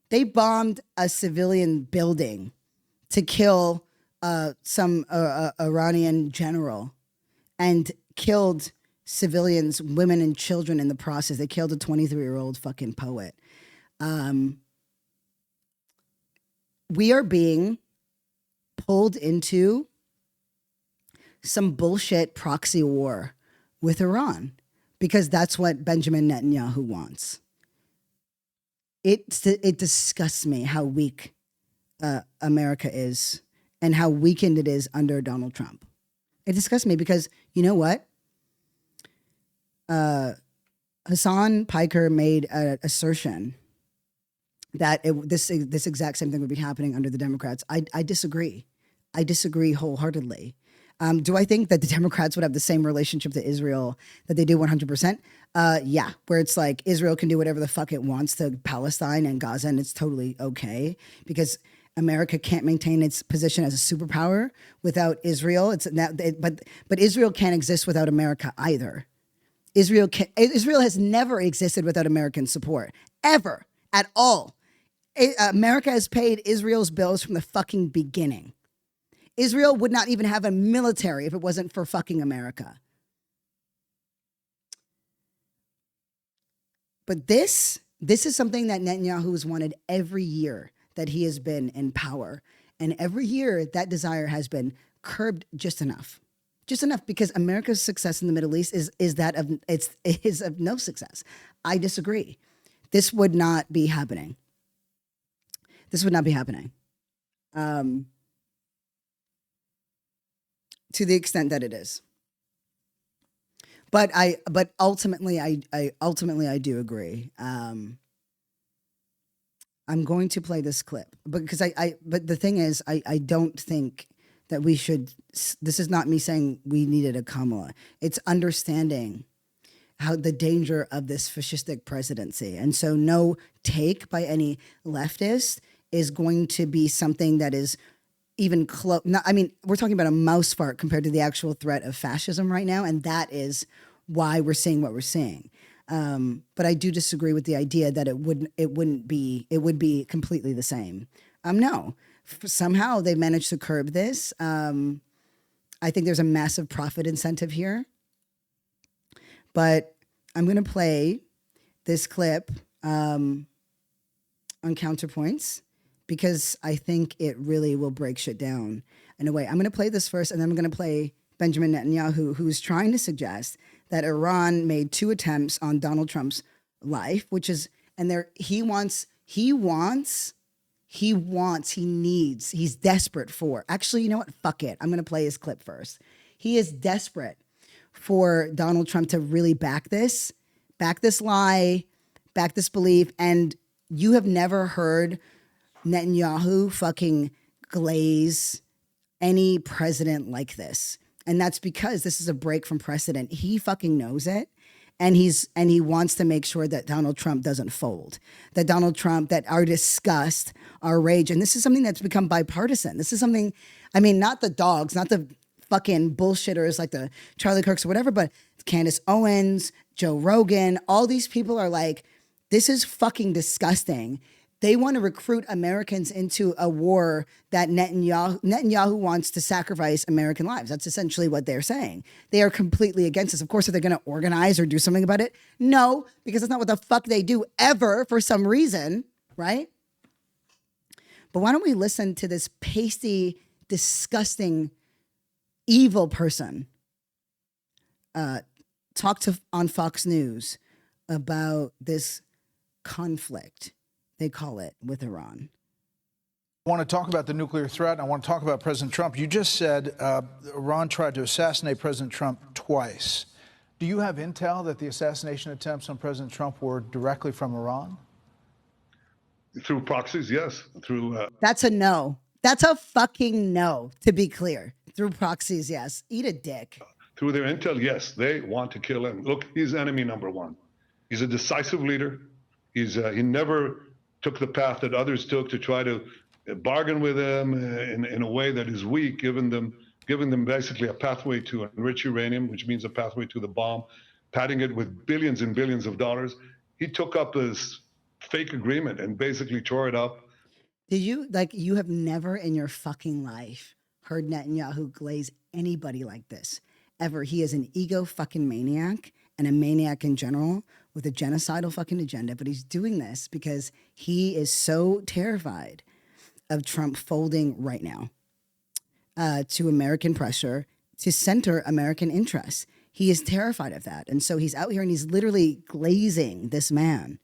They bombed a civilian building to kill some Iranian general and killed civilians, women and children in the process. They killed a 23-year-old fucking poet. We are being pulled into some bullshit proxy war with Iran because that's what Benjamin Netanyahu wants. It disgusts me how weak America is and how weakened it is under Donald Trump. It disgusts me because you know what? Hassan Piker made an assertion that this exact same thing would be happening under the Democrats. I disagree. I disagree wholeheartedly. Do I think that the Democrats would have the same relationship to Israel that they do 100%? Yeah, where it's like Israel can do whatever the fuck it wants to Palestine and Gaza, and it's totally okay because America can't maintain its position as a superpower without Israel. But Israel can't exist without America either. Israel has never existed without American support, ever, at all. America has paid Israel's bills from the fucking beginning. Israel would not even have a military if it wasn't for fucking America. But this is something that Netanyahu has wanted every year that he has been in power. And every year that desire has been curbed just enough. Just enough because America's success in the Middle East is of no success. I disagree. This would not be happening. This would not be happening. To the extent that it is. But ultimately I do agree. I'm going to play this clip because but the thing is, I don't think that we should, this is not me saying we needed a Kamala. It's understanding how the danger of this fascistic presidency. And so no take by any leftist is going to be something that is even close. I mean, we're talking about a mouse fart compared to the actual threat of fascism right now. And that is why we're seeing what we're seeing. But I do disagree with the idea that it would be completely the same. No, somehow they managed to curb this. I think there's a massive profit incentive here, but I'm going to play this clip, on counterpoints because I think it really will break shit down in a way. I'm going to play this first and then I'm going to play Benjamin Netanyahu, who's trying to suggest that Iran made 2 attempts on Donald Trump's life, which is, and he needs, he's desperate for, actually, you know what? Fuck it. I'm going to play his clip first. He is desperate for Donald Trump to really back this lie, back this belief. And you have never heard Netanyahu fucking glaze any president like this. And that's because this is a break from precedent. He fucking knows it. And he wants to make sure that Donald Trump doesn't fold, that our disgust, our rage, and this is something that's become bipartisan. This is something, I mean, not the dogs, not the fucking bullshitters like the Charlie Kirks or whatever, but Candace Owens, Joe Rogan, all these people are like, this is fucking disgusting. They want to recruit Americans into a war that Netanyahu wants to sacrifice American lives. That's essentially what they're saying. They are completely against this. Of course, are they going to organize or do something about it? No, because that's not what the fuck they do ever for some reason, right? But why don't we listen to this pasty, disgusting, evil person talk on Fox News about this conflict, they call it, with Iran. I want to talk about the nuclear threat, and I want to talk about President Trump. You just said Iran tried to assassinate President Trump twice. Do you have intel that the assassination attempts on President Trump were directly from Iran? Through proxies, yes. That's a no. That's a fucking no, to be clear. Through proxies, yes. Eat a dick. Through their intel, yes. They want to kill him. Look, he's enemy number 1. He's a decisive leader. He never took the path that others took to try to bargain with them in a way that is weak, giving them basically a pathway to enrich uranium, which means a pathway to the bomb, padding it with billions and billions of dollars. He took up this fake agreement and basically tore it up. Did you you have never in your fucking life heard Netanyahu glaze anybody like this ever? He is an ego fucking maniac and a maniac in general with a genocidal fucking agenda, but he's doing this because he is so terrified of Trump folding right now to American pressure to center American interests. He is terrified of that. And so he's out here and he's literally glazing this man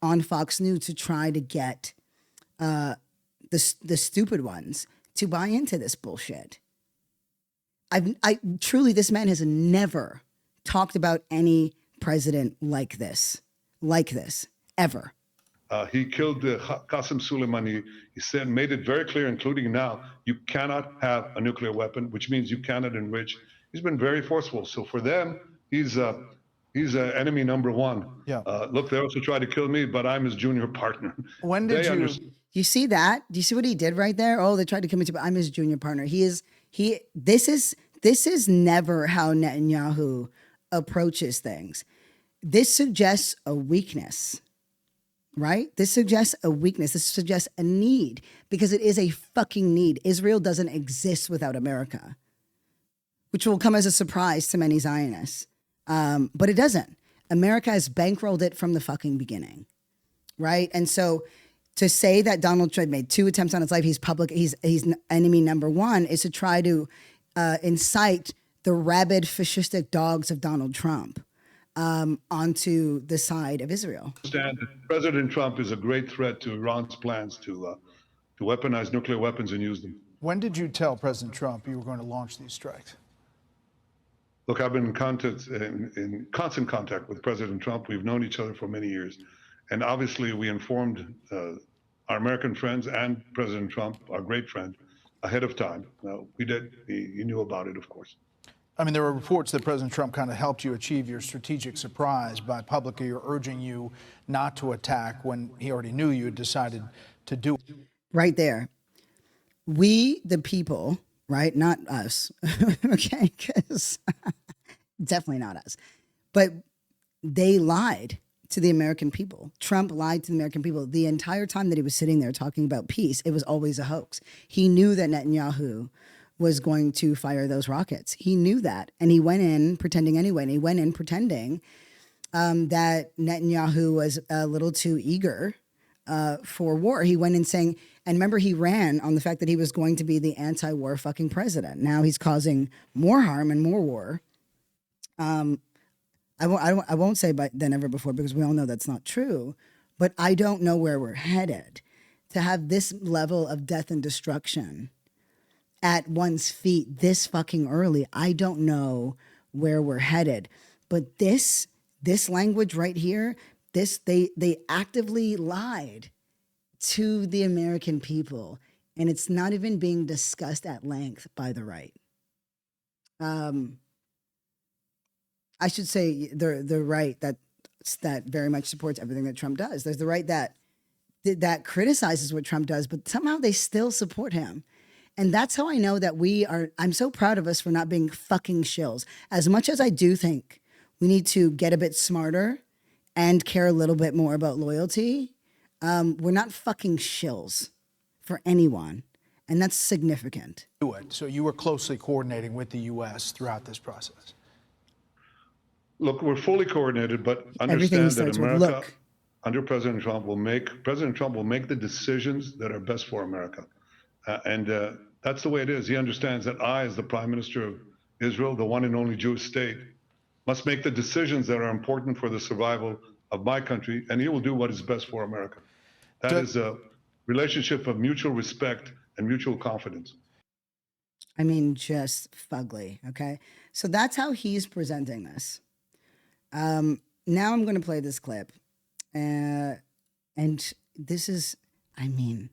on Fox News to try to get the stupid ones to buy into this bullshit. I truly, this man has never talked about any president like this ever. He killed Qasem Soleimani. He said, made it very clear, including now, you cannot have a nuclear weapon, which means you cannot enrich. He's been very forceful. So for them, he's enemy number one. Yeah. Look, they also tried to kill me, but I'm his junior partner. When did you see that? Do you see what he did right there? Oh, they tried to kill me too, but I'm his junior partner. This is never how Netanyahu approaches things. This suggests a weakness, right? This suggests a weakness. This suggests a need because it is a fucking need. Israel doesn't exist without America, which will come as a surprise to many Zionists. But it doesn't. America has bankrolled it from the fucking beginning, right? And so to say that Donald Trump made 2 attempts on his life, he's enemy number one, is to try to incite the rabid fascistic dogs of Donald Trump onto the side of Israel. Understand that President Trump is a great threat to Iran's plans to weaponize nuclear weapons and use them. When did you tell President Trump you were going to launch these strikes? Look, I've been in constant contact with President Trump. We've known each other for many years. And obviously, we informed our American friends and President Trump, our great friend, ahead of time. We did. He knew about it, of course. I mean, there were reports that President Trump kind of helped you achieve your strategic surprise by publicly urging you not to attack when he already knew you had decided to do it. Right there. We, the people, right? Not us. Okay, because definitely not us. But they lied to the American people. Trump lied to the American people. The entire time that he was sitting there talking about peace, it was always a hoax. He knew that Netanyahu was going to fire those rockets. He knew that. And he went in pretending anyway. And he went in pretending that Netanyahu was a little too eager for war. He went in saying, and remember, he ran on the fact that he was going to be the anti-war fucking president. Now he's causing more harm and more war. I won't say than ever before because we all know that's not true. But I don't know where we're headed. To have this level of death and destruction at one's feet this fucking early, I don't know where we're headed. But this language right here, they actively lied to the American people, and it's not even being discussed at length by the right. I should say the right that very much supports everything that Trump does. There's the right that criticizes what Trump does, but somehow they still support him. And that's how I know that I'm so proud of us for not being fucking shills. As much as I do think we need to get a bit smarter and care a little bit more about loyalty, we're not fucking shills for anyone. And that's significant. So you were closely coordinating with the U.S. throughout this process. Look, we're fully coordinated, but understand that America, under President Trump, will make the decisions that are best for America. And that's the way it is. He understands that I, as the Prime Minister of Israel, the one and only Jewish state, must make the decisions that are important for the survival of my country, and he will do what is best for America. That is a relationship of mutual respect and mutual confidence. I mean, just fugly, okay? So that's how he's presenting this. Now I'm going to play this clip. And this is, I mean,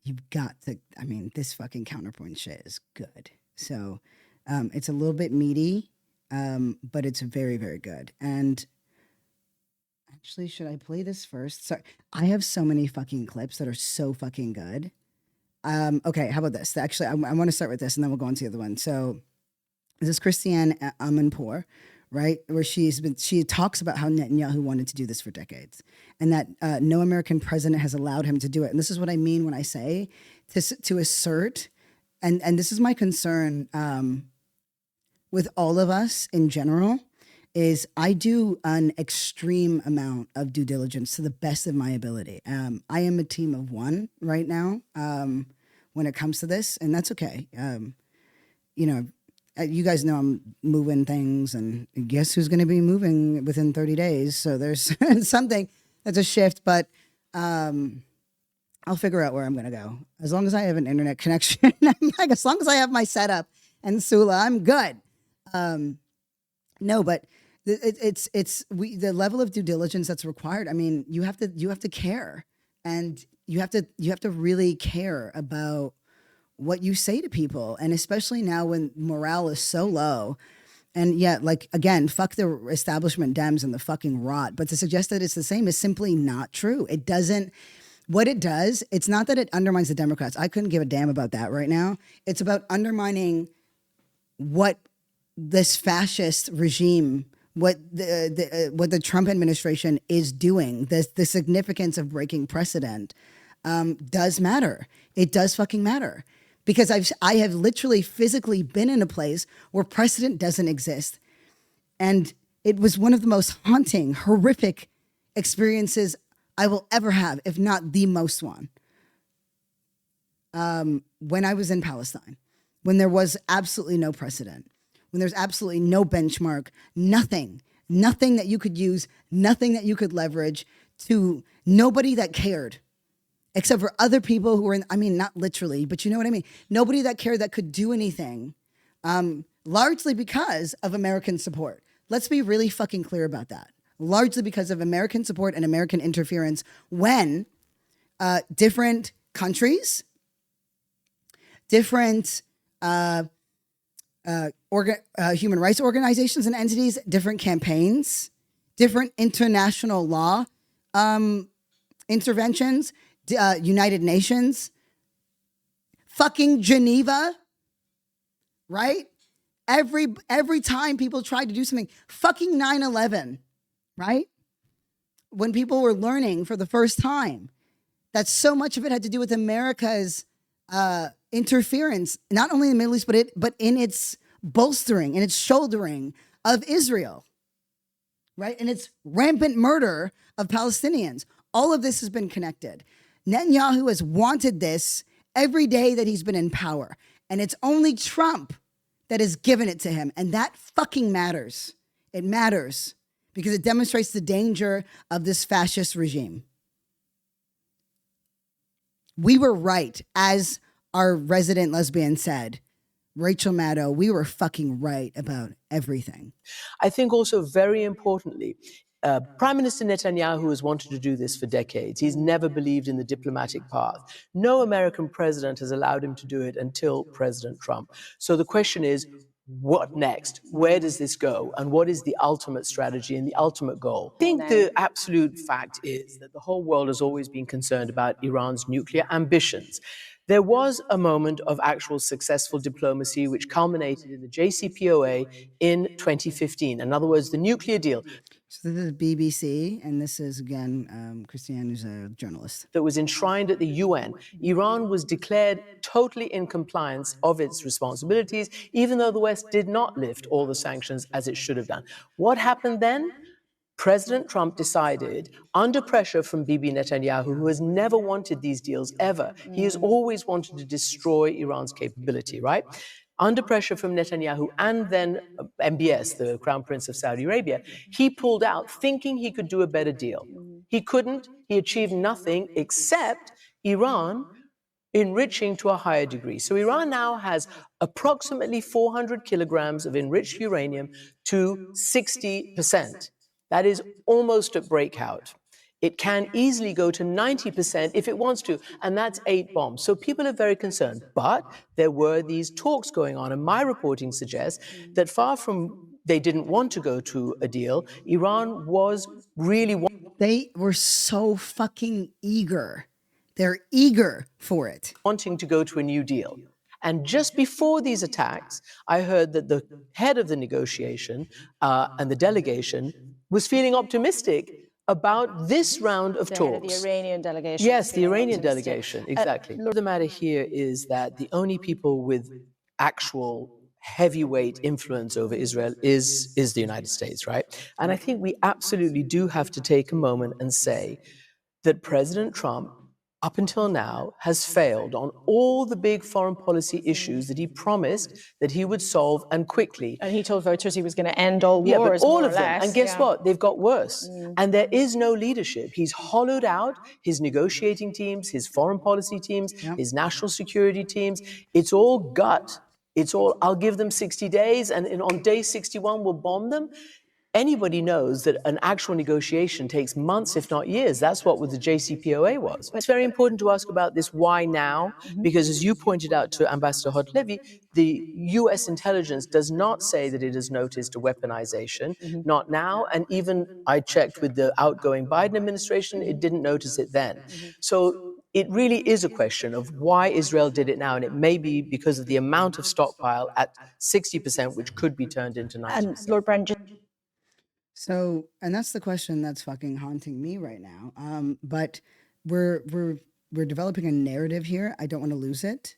you've got to, I mean, this fucking counterpoint shit is good. So it's a little bit meaty, but it's very, very good. And actually, should I play this first? Sorry, I have so many fucking clips that are so fucking good Okay, how about this? Actually, I want to start with this, and then we'll go on to the other one. So, this is Christiane Amanpour, right? Where she talks about how Netanyahu wanted to do this for decades, and that no American president has allowed him to do it. And this is what I mean when I say to assert, and this is my concern with all of us in general, is I do an extreme amount of due diligence to the best of my ability. I am a team of one right now when it comes to this, and that's okay. You know, you guys know I'm moving things, and guess who's going to be moving within 30 days? So there's something that's a shift, but I'll figure out where I'm going to go. As long as I have an internet connection, like, as long as I have my setup and Sula, I'm good. No, but the level of due diligence that's required. I mean, you have to care, and you have to really care about what you say to people, and especially now when morale is so low. And yet, like, again, fuck the establishment Dems and the fucking rot. But to suggest that it's the same is simply not true. It doesn't. What it does, it's not that it undermines the Democrats. I couldn't give a damn about that right now. It's about undermining what this fascist regime, what the Trump administration is doing. The significance of breaking precedent does matter. It does fucking matter. Because I have literally physically been in a place where precedent doesn't exist. And it was one of the most haunting, horrific experiences I will ever have, if not the most one. When I was in Palestine, when there was absolutely no precedent, when there's absolutely no benchmark, nothing that you could use, nothing that you could leverage, to nobody that cared. Except for other people who were in, I mean, not literally, but you know what I mean? Nobody that cared that could do anything, largely because of American support. Let's be really fucking clear about that. Largely because of American support and American interference when different countries, different human rights organizations and entities, different campaigns, different international law interventions, United Nations, fucking Geneva, right? Every time people tried to do something, fucking 9/11, right? When people were learning for the first time that so much of it had to do with America's interference, not only in the Middle East, but in its bolstering and its shouldering of Israel, right? And its rampant murder of Palestinians. All of this has been connected. Netanyahu has wanted this every day that he's been in power. And it's only Trump that has given it to him. And that fucking matters. It matters because it demonstrates the danger of this fascist regime. We were right, as our resident lesbian said, Rachel Maddow, we were fucking right about everything. I think also very importantly, Prime Minister Netanyahu has wanted to do this for decades. He's never believed in the diplomatic path. No American president has allowed him to do it until President Trump. So the question is, what next? Where does this go? And what is the ultimate strategy and the ultimate goal? I think the absolute fact is that the whole world has always been concerned about Iran's nuclear ambitions. There was a moment of actual successful diplomacy which culminated in the JCPOA in 2015. In other words, the nuclear deal. So this is BBC, and this is, again, Christiane, who's a journalist. That was enshrined at the UN. Iran was declared totally in compliance of its responsibilities, even though the West did not lift all the sanctions as it should have done. What happened then? President Trump decided, under pressure from Bibi Netanyahu, who has never wanted these deals ever, he has always wanted to destroy Iran's capability, right? Under pressure from Netanyahu and then MBS, the Crown Prince of Saudi Arabia, he pulled out thinking he could do a better deal. He couldn't. He achieved nothing except Iran enriching to a higher degree. So Iran now has approximately 400 kilograms of enriched uranium to 60%. That is almost at breakout. It can easily go to 90% if it wants to, and that's 8 bombs. So people are very concerned. But there were these talks going on, and my reporting suggests that far from they didn't want to go to a deal, Iran was really... They were so fucking eager They're eager for it. Wanting to go to a new deal. And just before these attacks, I heard that the head of the negotiation and the delegation was feeling optimistic about this round of talks. The Iranian delegation. Yes, the Iranian delegation, exactly. The matter here is that the only people with actual heavyweight influence over Israel is the United States, right? And I think we absolutely do have to take a moment and say that President Trump, up until now, has failed on all the big foreign policy issues that he promised that he would solve and quickly. And he told voters he was going to end all Yeah, wars, but all more of or them. less. And guess what? They've got worse. And there is no leadership. He's hollowed out his negotiating teams, his foreign policy teams, his national security teams. It's all gut. It's all, I'll give them 60 days, and on day 61, we'll bomb them. Anybody knows that an actual negotiation takes months, if not years. That's what with the JCPOA was. It's very important to ask about this why now, because as you pointed out to Ambassador Hot-Levy, the US intelligence does not say that it has noticed a weaponization, not now, and even I checked with the outgoing Biden administration, it didn't notice it then. So it really is a question of why Israel did it now, and it may be because of the amount of stockpile at 60%, which could be turned into 90%. And Lord Brand, So, and that's the question that's fucking haunting me right now. But we're developing a narrative here. I don't want to lose it.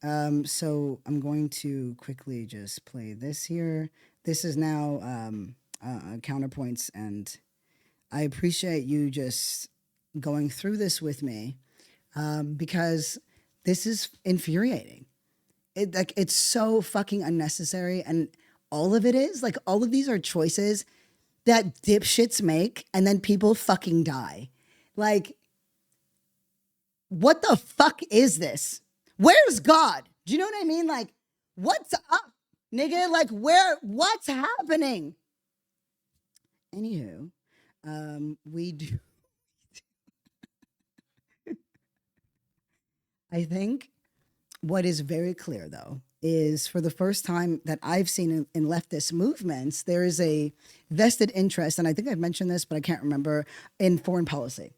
So I'm going to quickly just play this here. This is now counterpoints, and I appreciate you just going through this with me because this is infuriating. It's so fucking unnecessary, and all of it is like all of these are choices that dipshits make, and then people fucking die. Like, what the fuck is this? Where's God? Do you know what I mean? Like, what's up, nigga? Like, what's happening? Anywho, we do. I think what is very clear, though, is for the first time that I've seen in leftist movements, there is a vested interest, and I think I've mentioned this, but I can't remember, in foreign policy.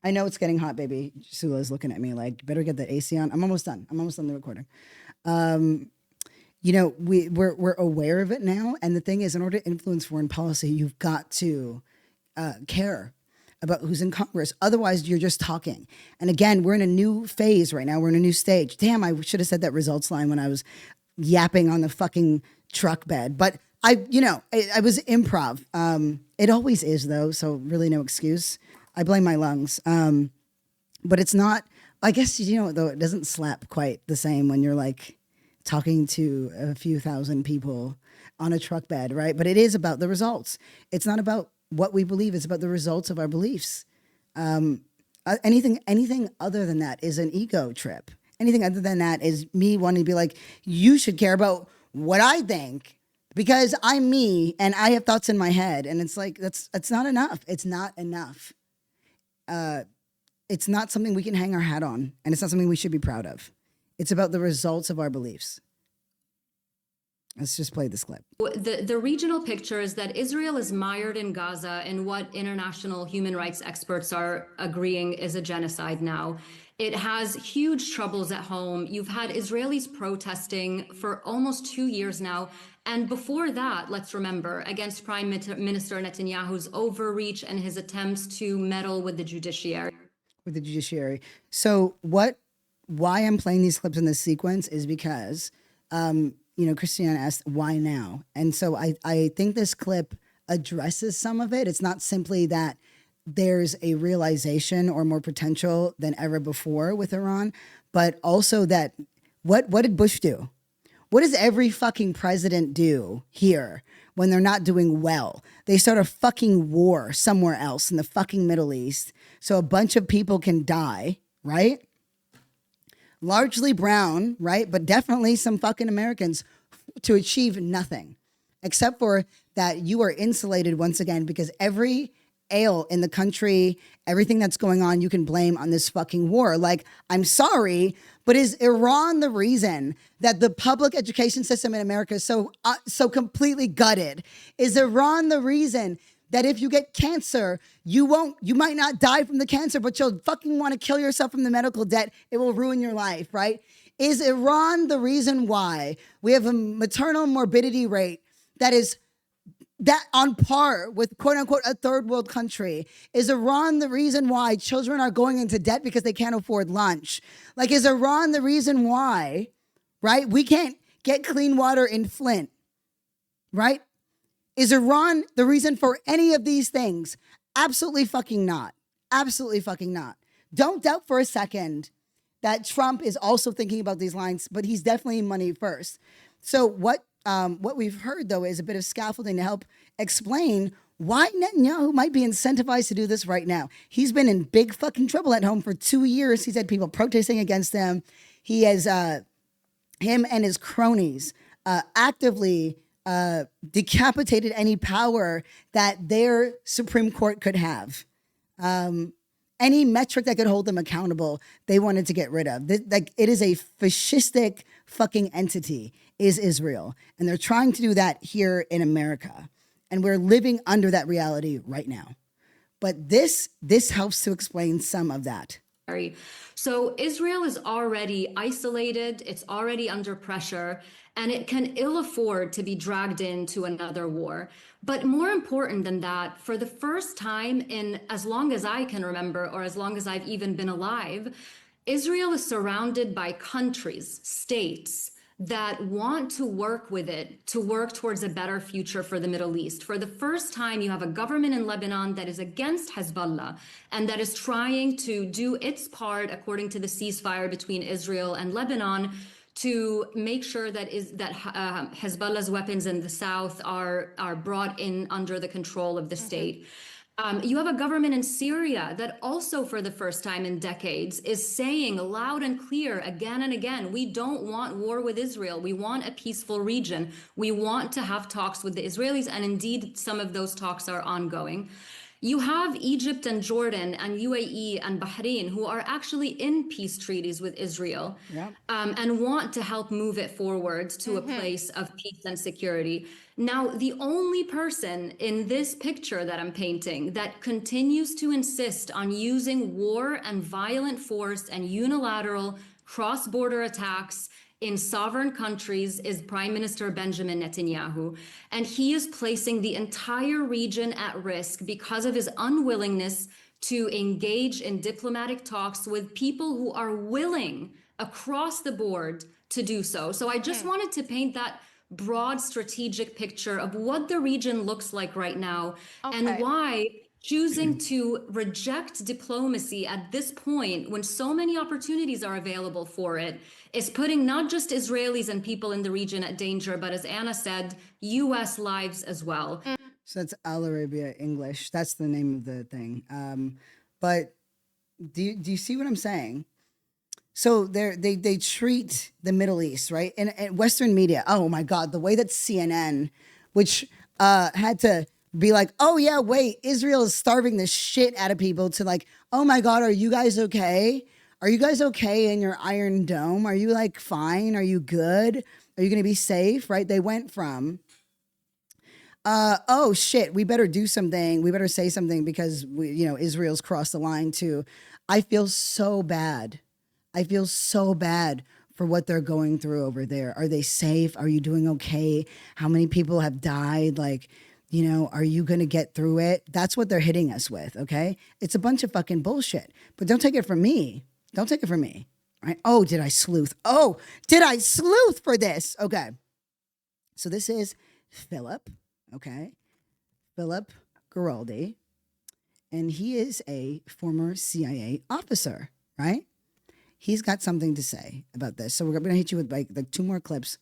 I know it's getting hot, baby. Sula's looking at me like, better get the AC on. I'm almost done. I'm almost done the recording. You know, we're aware of it now, and the thing is, in order to influence foreign policy, you've got to care about who's in Congress. Otherwise, you're just talking. And again, we're in a new phase right now. We're in a new stage. Damn, I should have said that results line when I was yapping on the fucking truck bed. But I was improv. It always is, though, so really no excuse. I blame my lungs. But it's not, I guess, though, it doesn't slap quite the same when you're like talking to a few thousand people on a truck bed, right? But it is about the results. It's not about what we believe, is about the results of our beliefs. Anything other than that is an ego trip. Anything other than that is me wanting to be like, you should care about what I think because I'm me and I have thoughts in my head. And it's like, that's not enough. It's not enough. It's not something we can hang our hat on, and it's not something we should be proud of. It's about the results of our beliefs. Let's just play this clip. The regional picture is that Israel is mired in Gaza in what international human rights experts are agreeing is a genocide now. It has huge troubles at home. You've had Israelis protesting for almost 2 years now. And before that, let's remember, against Prime Minister Netanyahu's overreach and his attempts to meddle with the judiciary. So why I'm playing these clips in this sequence is because, Christiane asked, why now? And so I think this clip addresses some of it. It's not simply that there's a realization or more potential than ever before with Iran, but also that what did Bush do? What does every fucking president do here when they're not doing well? They start a fucking war somewhere else in the fucking Middle East so a bunch of people can die, right? Largely brown, right? But definitely some fucking Americans to achieve nothing, except for that you are insulated once again because every ail in the country, everything that's going on, you can blame on this fucking war. Like, I'm sorry, but is Iran the reason that the public education system in America is so completely gutted? Is Iran the reason that if you get cancer, you might not die from the cancer, but you'll fucking want to kill yourself from the medical debt. It will ruin your life, right? Is Iran the reason why we have a maternal morbidity rate that is that on par with quote unquote a third world country? Is Iran the reason why children are going into debt because they can't afford lunch? Like, is Iran the reason why, right, we can't get clean water in Flint, right? Is Iran the reason for any of these things? Absolutely fucking not. Absolutely fucking not. Don't doubt for a second that Trump is also thinking about these lines, but he's definitely money first. So what we've heard, though, is a bit of scaffolding to help explain why Netanyahu might be incentivized to do this right now. He's been in big fucking trouble at home for 2 years. He's had people protesting against him. He has, him and his cronies actively decapitated any power that their Supreme Court could have. Any metric that could hold them accountable, they wanted to get rid of. Like, it is a fascistic fucking entity, is Israel. And they're trying to do that here in America. And we're living under that reality right now. But this helps to explain some of that. So Israel is already isolated, it's already under pressure, and it can ill afford to be dragged into another war. But more important than that, for the first time in as long as I can remember, or as long as I've even been alive, Israel is surrounded by countries, states, that want to work with it to work towards a better future for the Middle East. For the first time, you have a government in Lebanon that is against Hezbollah and that is trying to do its part, according to the ceasefire between Israel and Lebanon, to make sure that Hezbollah's weapons in the south are brought in under the control of the state. You have a government in Syria that also, for the first time in decades, is saying loud and clear again and again, we don't want war with Israel. We want a peaceful region. We want to have talks with the Israelis, and indeed, some of those talks are ongoing. You have Egypt and Jordan and UAE and Bahrain who are actually in peace treaties with Israel and want to help move it forward to a place of peace and security. Now, the only person in this picture that I'm painting that continues to insist on using war and violent force and unilateral cross-border attacks in sovereign countries is Prime Minister Benjamin Netanyahu. And he is placing the entire region at risk because of his unwillingness to engage in diplomatic talks with people who are willing across the board to do so. So I just wanted to paint that broad strategic picture of what the region looks like right now and why choosing to reject diplomacy at this point, when so many opportunities are available for it, is putting not just Israelis and people in the region at danger, but as Anna said, U.S. lives as well. So that's Al Arabia English. That's the name of the thing. But do you see what I'm saying? So they treat the Middle East, right? And Western media, oh my God, the way that CNN, which had to be like, oh yeah, wait, Israel is starving the shit out of people, to like, oh my God, are you guys okay? Are you guys okay in your Iron Dome? Are you like fine? Are you good? Are you going to be safe? Right? They went from, oh shit, we better do something. We better say something because Israel's crossed the line, to, I feel so bad. I feel so bad for what they're going through over there. Are they safe? Are you doing okay? How many people have died? Like, are you going to get through it? That's what they're hitting us with, okay? It's a bunch of fucking bullshit. But don't take it from me. Don't take it from me, right? Oh, did I sleuth? Oh, did I sleuth for this? Okay. So this is Philip, okay? Philip Giraldi. And he is a former CIA officer, right? He's got something to say about this. So we're going to hit you with like 2 more clips.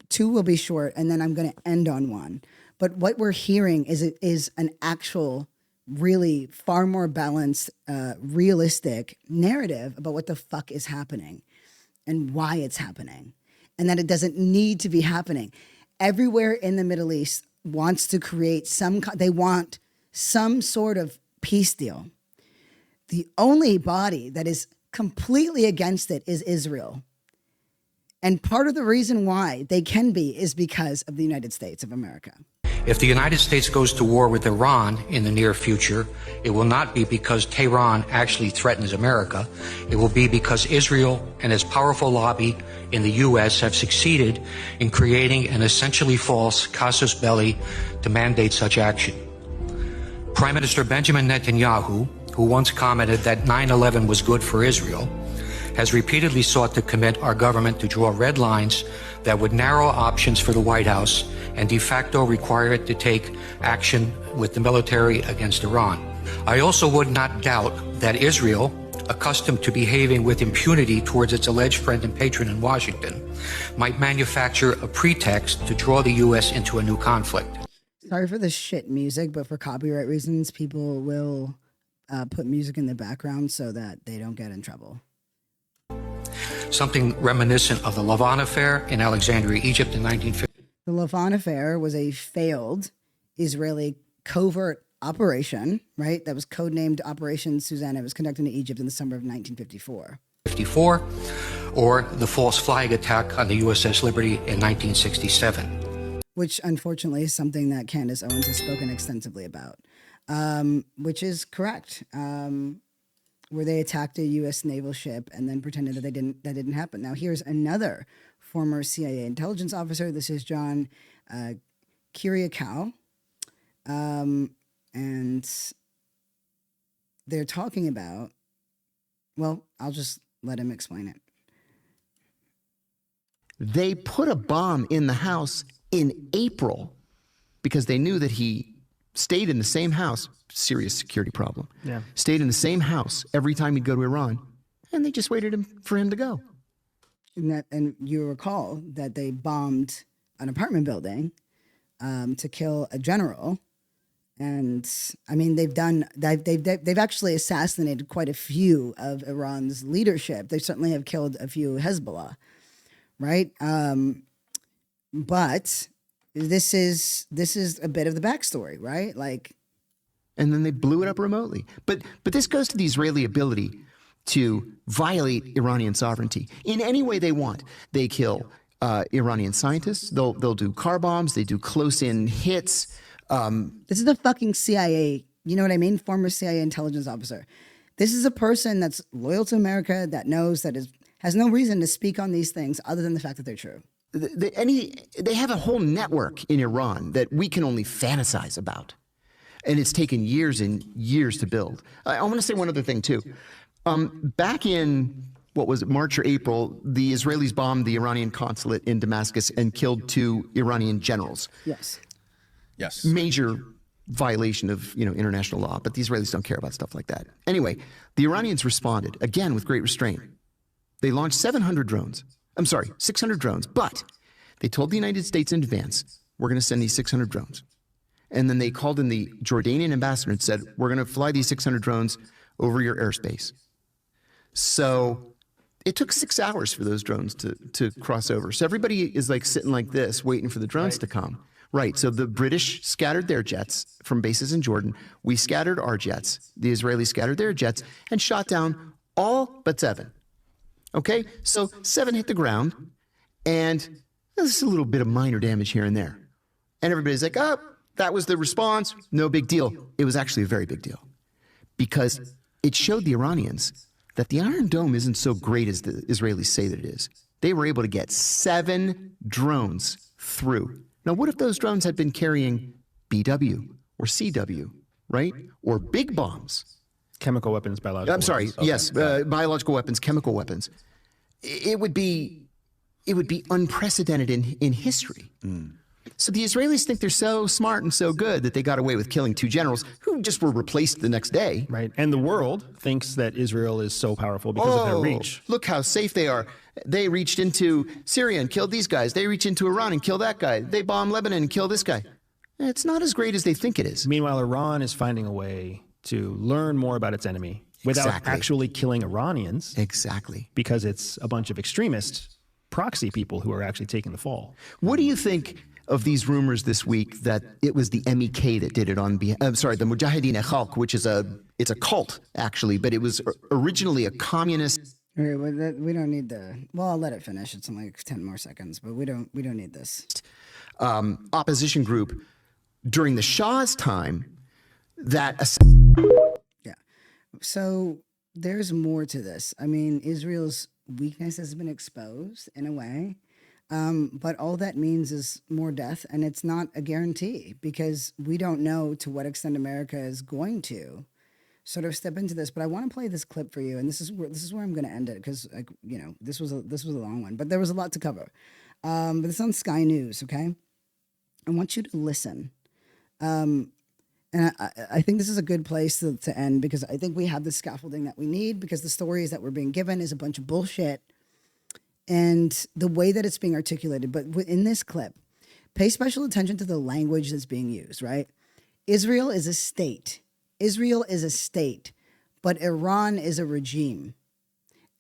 2 will be short, and then I'm going to end on 1. But what we're hearing is an actual, really far more balanced, realistic narrative about what the fuck is happening and why it's happening, and that it doesn't need to be happening. Everywhere in the Middle East wants to create they want some sort of peace deal. The only body that is completely against it is Israel. And part of the reason why they can be is because of the United States of America. If the United States goes to war with Iran in the near future, it will not be because Tehran actually threatens America. It will be because Israel and its powerful lobby in the U.S. have succeeded in creating an essentially false casus belli to mandate such action. Prime Minister Benjamin Netanyahu, who once commented that 9/11 was good for Israel, has repeatedly sought to commit our government to draw red lines that would narrow options for the White House and de facto require it to take action with the military against Iran. I also would not doubt that Israel, accustomed to behaving with impunity towards its alleged friend and patron in Washington, might manufacture a pretext to draw the U.S. into a new conflict. Sorry for the shit music, but for copyright reasons, people will put music in the background so that they don't get in trouble. Something reminiscent of the Lavon affair in Alexandria, Egypt in 1950. The Lavon affair was a failed Israeli covert operation, right? That was codenamed Operation Susanna. It was conducted in Egypt in the summer of 1954. Or the false flag attack on the USS Liberty in 1967. Which unfortunately is something that Candace Owens has spoken extensively about, which is correct. Where they attacked a U.S. naval ship and then pretended that that didn't happen. Now, here's another former CIA intelligence officer. This is John Kiriakou. And they're talking about, well, I'll just let him explain it. They put a bomb in the house in April because they knew that he stayed in the same house, serious security problem. Yeah. Stayed in the same house every time he'd go to Iran, and they just waited for him to go. And you recall that they bombed an apartment building to kill a general. And I mean, they've actually assassinated quite a few of Iran's leadership. They certainly have killed a few Hezbollah, right? But this is a bit of the backstory, right? Like, and then they blew it up remotely. But this goes to the Israeli ability to violate Iranian sovereignty in any way they want. They kill Iranian scientists. They'll do car bombs. They do close-in hits. This is the fucking CIA. You know what I mean? Former CIA intelligence officer. This is a person that's loyal to America, that knows that has no reason to speak on these things other than the fact that they're true. They have a whole network in Iran that we can only fantasize about. And it's taken years and years to build. I want to say one other thing, too. Back in, what was it, March or April, the Israelis bombed the Iranian consulate in Damascus and killed 2 Iranian generals. Yes. Yes. Major violation of international law, but the Israelis don't care about stuff like that. Anyway, the Iranians responded, again, with great restraint. They launched 600 drones, but they told the United States in advance, we're going to send these 600 drones. And then they called in the Jordanian ambassador and said, we're going to fly these 600 drones over your airspace. So it took 6 hours for those drones to cross over. So everybody is like sitting like this, waiting for the drones to come. Right. So the British scattered their jets from bases in Jordan. We scattered our jets. The Israelis scattered their jets and shot down all but 7. Okay. So 7 hit the ground, and there's a little bit of minor damage here and there. And everybody's like, oh, that was the response. No big deal. It was actually a very big deal because it showed the Iranians that the Iron Dome isn't so great as the Israelis say that it is. They were able to get 7 drones through. Now, what if those drones had been carrying BW or CW, right? Or big bombs? Chemical weapons, biological weapons. I'm sorry, yes, biological weapons, chemical weapons. It would be unprecedented in history. So the Israelis think they're so smart and so good that they got away with killing 2 generals who just were replaced the next day. Right. And the world thinks that Israel is so powerful because of their reach. Look how safe they are. They reached into Syria and killed these guys. They reach into Iran and kill that guy. They bomb Lebanon and kill this guy. It's not as great as they think it is. Meanwhile, Iran is finding a way to learn more about its enemy without actually killing Iranians. Exactly. Because it's a bunch of extremist proxy people who are actually taking the fall. What do you think of these rumors this week that it was the MEK that did it on behalf, the Mujahideen Khalq, which is it's a cult actually, but it was originally a communist. All right, well, we don't need well, I'll let it finish. It's in like 10 more seconds, but we don't need this. Opposition group during the Shah's time, that... Yeah. So there's more to this. I mean, Israel's weakness has been exposed in a way. But all that means is more death, and it's not a guarantee because we don't know to what extent America is going to sort of step into this. But I want to play this clip for you, and this is where I'm going to end it because, like, you know, this was a long one, but there was a lot to cover. But it's on Sky News. Okay, I want you to listen, and I think this is a good place to end because I think we have the scaffolding that we need because the stories that we're being given is a bunch of bullshit. And the way that it's being articulated, but in this clip, pay special attention to the language that's being used, right? Israel is a state. Israel is a state, but Iran is a regime.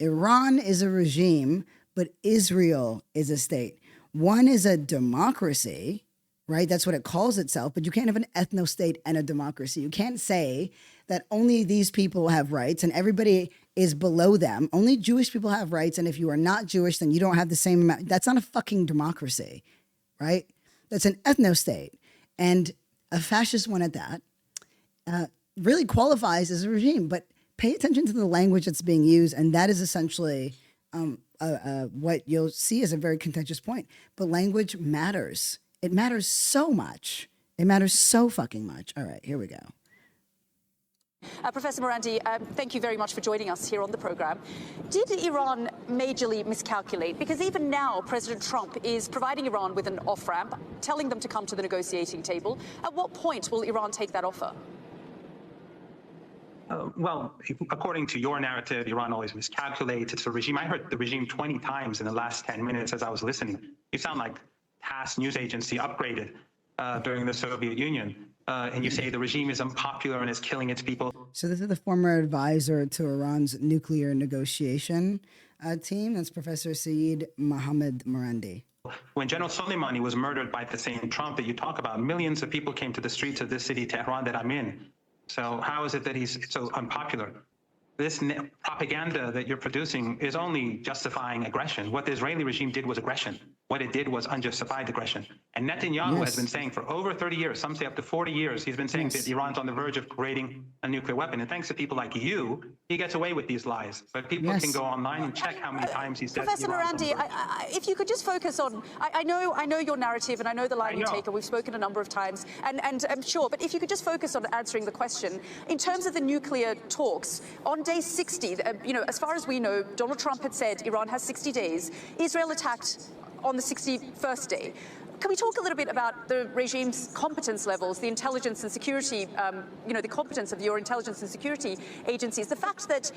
Iran is a regime, but Israel is a state. One is a democracy, right? That's what it calls itself, but you can't have an ethno-state and a democracy. You can't say that only these people have rights and everybody is below them. Only Jewish people have rights, and if you are not Jewish, then you don't have the same amount. That's not a fucking democracy, right? That's an ethno-state. And a fascist one at that really qualifies as a regime, but pay attention to the language that's being used, and that is essentially what you'll see is a very contentious point. But language matters. It matters so much. It matters so fucking much. All right, here we go. Professor Morandi, thank you very much for joining us here on the program. Did Iran majorly miscalculate? Because even now, President Trump is providing Iran with an off-ramp, telling them to come to the negotiating table. At what point will Iran take that offer? Well, according to your narrative, Iran always miscalculates. It's a regime. I heard the regime 20 times in the last 10 minutes as I was listening. You sound like TASS news agency upgraded during the Soviet Union. And you say the regime is unpopular and is killing its people. So this is the former advisor to Iran's nuclear negotiation team. That's Professor Saeed Mohammed Morandi. When General Soleimani was murdered by the same Trump that you talk about, millions of people came to the streets of this city, Tehran, that I'm in. So how is it that he's so unpopular? This propaganda that you're producing is only justifying aggression. What the Israeli regime did was aggression. What it did was unjustified aggression. And Netanyahu has been saying for over 30 years, some say up to 40 years, he's been saying that Iran's on the verge of creating a nuclear weapon. And thanks to people like you, he gets away with these lies. But people can go online and check how many times he said. Professor Morandi, if you could just focus on, I know your narrative and I know the line you take, and we've spoken a number of times, and I'm sure, but if you could just focus on answering the question, in terms of the nuclear talks, on day 60, as far as we know, Donald Trump had said Iran has 60 days. Israel attacked on the 61st day. Can we talk a little bit about the regime's competence levels, the intelligence and security, the competence of your intelligence and security agencies, the fact that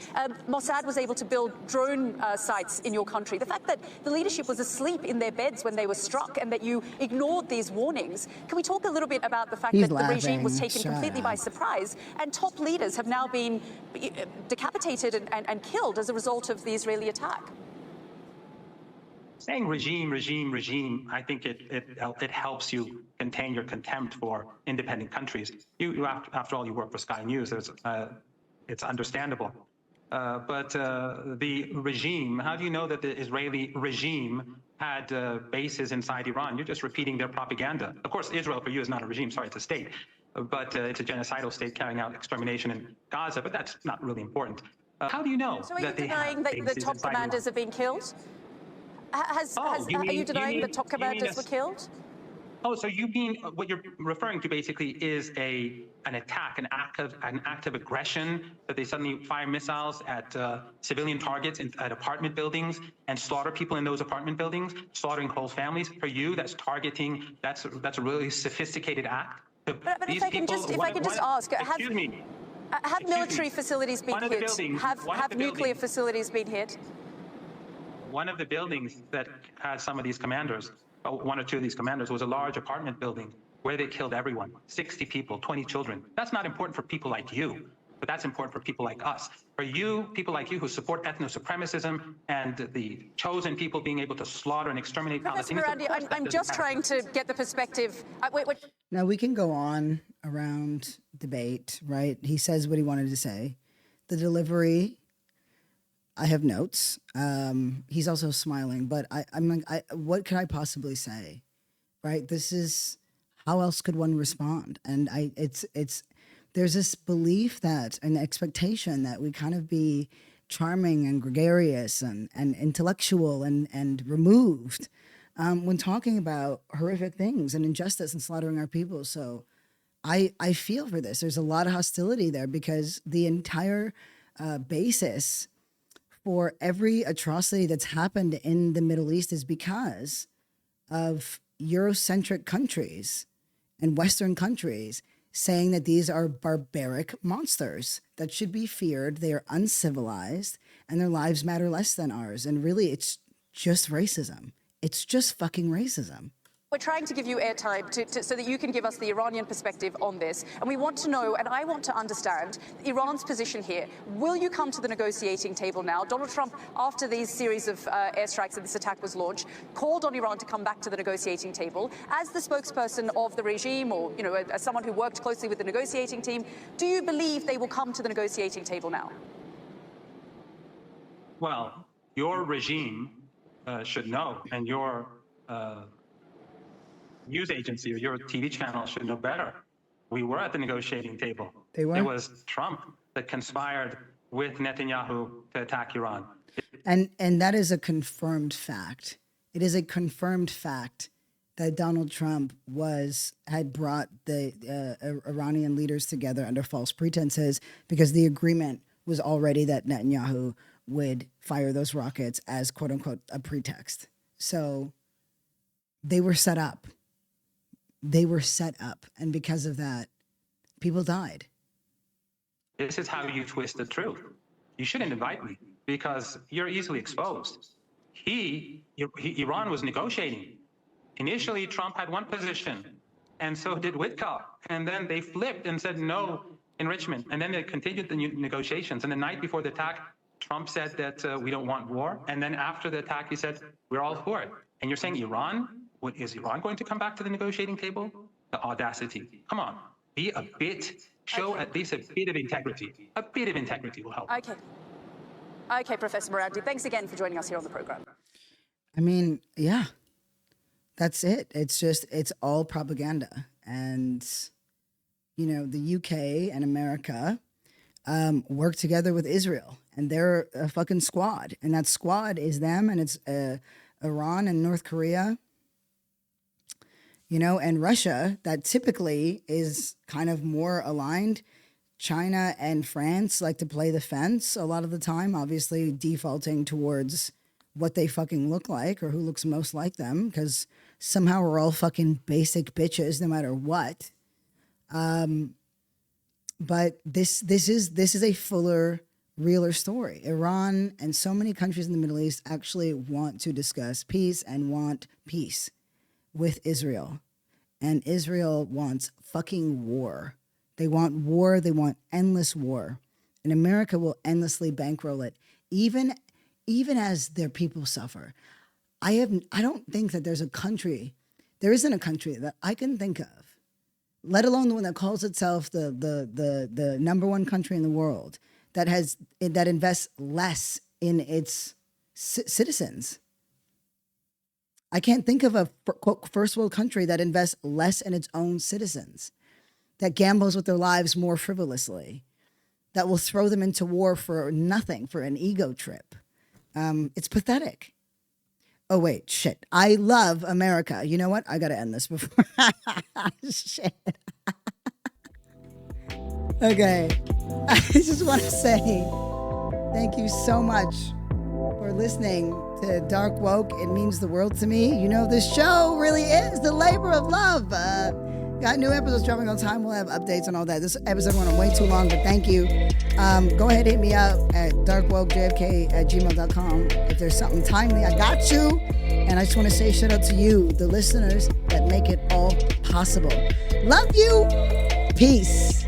Mossad was able to build drone sites in your country, the fact that the leadership was asleep in their beds when they were struck and that you ignored these warnings. Can we talk a little bit about the fact that the regime was taken completely by surprise and top leaders have now been decapitated and killed as a result of the Israeli attack? Saying regime, I think it helps you contain your contempt for independent countries. You after all, you work for Sky News. It's understandable. But the regime, how do you know that the Israeli regime had bases inside Iran? You're just repeating their propaganda. Of course, Israel for you is not a regime. Sorry, it's a state. But it's a genocidal state carrying out extermination in Gaza. But that's not really important. How do you know that they have bases inside Iran? So are you denying that the top commanders have been killed? Are you denying that top commanders were killed? Oh, so you mean what you're referring to basically is an attack, an act of aggression, that they suddenly fire missiles at civilian targets at apartment buildings and slaughter people in those apartment buildings, slaughtering whole families. For you, that's targeting. That's a really sophisticated act. But if I can just ask, have military facilities been hit? Have nuclear facilities been hit? One of the buildings that had some of these commanders, one or two of these commanders, was a large apartment building where they killed everyone, 60 people, 20 children. That's not important for people like you, but that's important for people like us. For you, people like you who support ethno-supremacism and the chosen people being able to slaughter and exterminate Palestinians. Professor Morandi, I'm just trying to get the perspective. Now, we can go on around debate, right? He says what he wanted to say. The delivery, I have notes. He's also smiling, but I'm like, what could I possibly say, right? This is how else could one respond? And there's this belief that an expectation that we kind of be charming and gregarious and intellectual and removed when talking about horrific things and injustice and slaughtering our people. So I feel for this. There's a lot of hostility there because the entire basis for every atrocity that's happened in the Middle East is because of Eurocentric countries and Western countries saying that these are barbaric monsters that should be feared. They are uncivilized and their lives matter less than ours. And really, it's just racism. It's just fucking racism. We're trying to give you airtime so that you can give us the Iranian perspective on this. And we want to know, and I want to understand, Iran's position here. Will you come to the negotiating table now? Donald Trump, after these series of airstrikes and this attack was launched, called on Iran to come back to the negotiating table. As the spokesperson of the regime, or as someone who worked closely with the negotiating team, do you believe they will come to the negotiating table now? Well, your regime should know, and your news agency or your TV channel should know better. We were at the negotiating table. They were? It was Trump that conspired with Netanyahu to attack Iran. And that is a confirmed fact. It is a confirmed fact that Donald Trump had brought the Iranian leaders together under false pretenses because the agreement was already that Netanyahu would fire those rockets as quote unquote a pretext. So they were set up. They were set up. And because of that, people died. This is how you twist the truth. You shouldn't invite me because you're easily exposed. Iran was negotiating. Initially, Trump had one position, and so did Witkoff. And then they flipped and said no enrichment. And then they continued the negotiations. And the night before the attack, Trump said that we don't want war. And then after the attack, he said, we're all for it. And you're saying Iran? Is Iran going to come back to the negotiating table? The audacity. Come on, show at least a bit of integrity. A bit of integrity will help. Okay, Professor Marandi, thanks again for joining us here on the program. I mean, yeah, that's it. It's all propaganda. And, the UK and America work together with Israel, and they're a fucking squad. And that squad is them, and it's Iran and North Korea, and Russia, that typically is kind of more aligned. China and France like to play the fence a lot of the time, obviously defaulting towards what they fucking look like or who looks most like them, because somehow we're all fucking basic bitches no matter what. But this is a fuller, realer story. Iran and so many countries in the Middle East actually want to discuss peace and want peace with Israel. And Israel wants fucking war. They want war. They want endless war. And America will endlessly bankroll it, even as their people suffer. I don't think that there isn't a country that I can think of, let alone the one that calls itself the number one country in the world, that invests less in its citizens. I can't think of a quote first world country that invests less in its own citizens, that gambles with their lives more frivolously, that will throw them into war for nothing, for an ego trip. It's pathetic. Oh, wait, shit. I love America. You know what? I got to end this before. Shit. Okay. I just want to say thank you so much for listening to Dark Woke. It means the world to me. This show really is the labor of love. Got new episodes dropping on time. We'll have updates on all that. This episode went on way too long, but thank you. Go ahead, hit me up at darkwokejfk@gmail.com. If there's something timely, I got you. And I just want to say shout out to you, the listeners that make it all possible. Love you. Peace.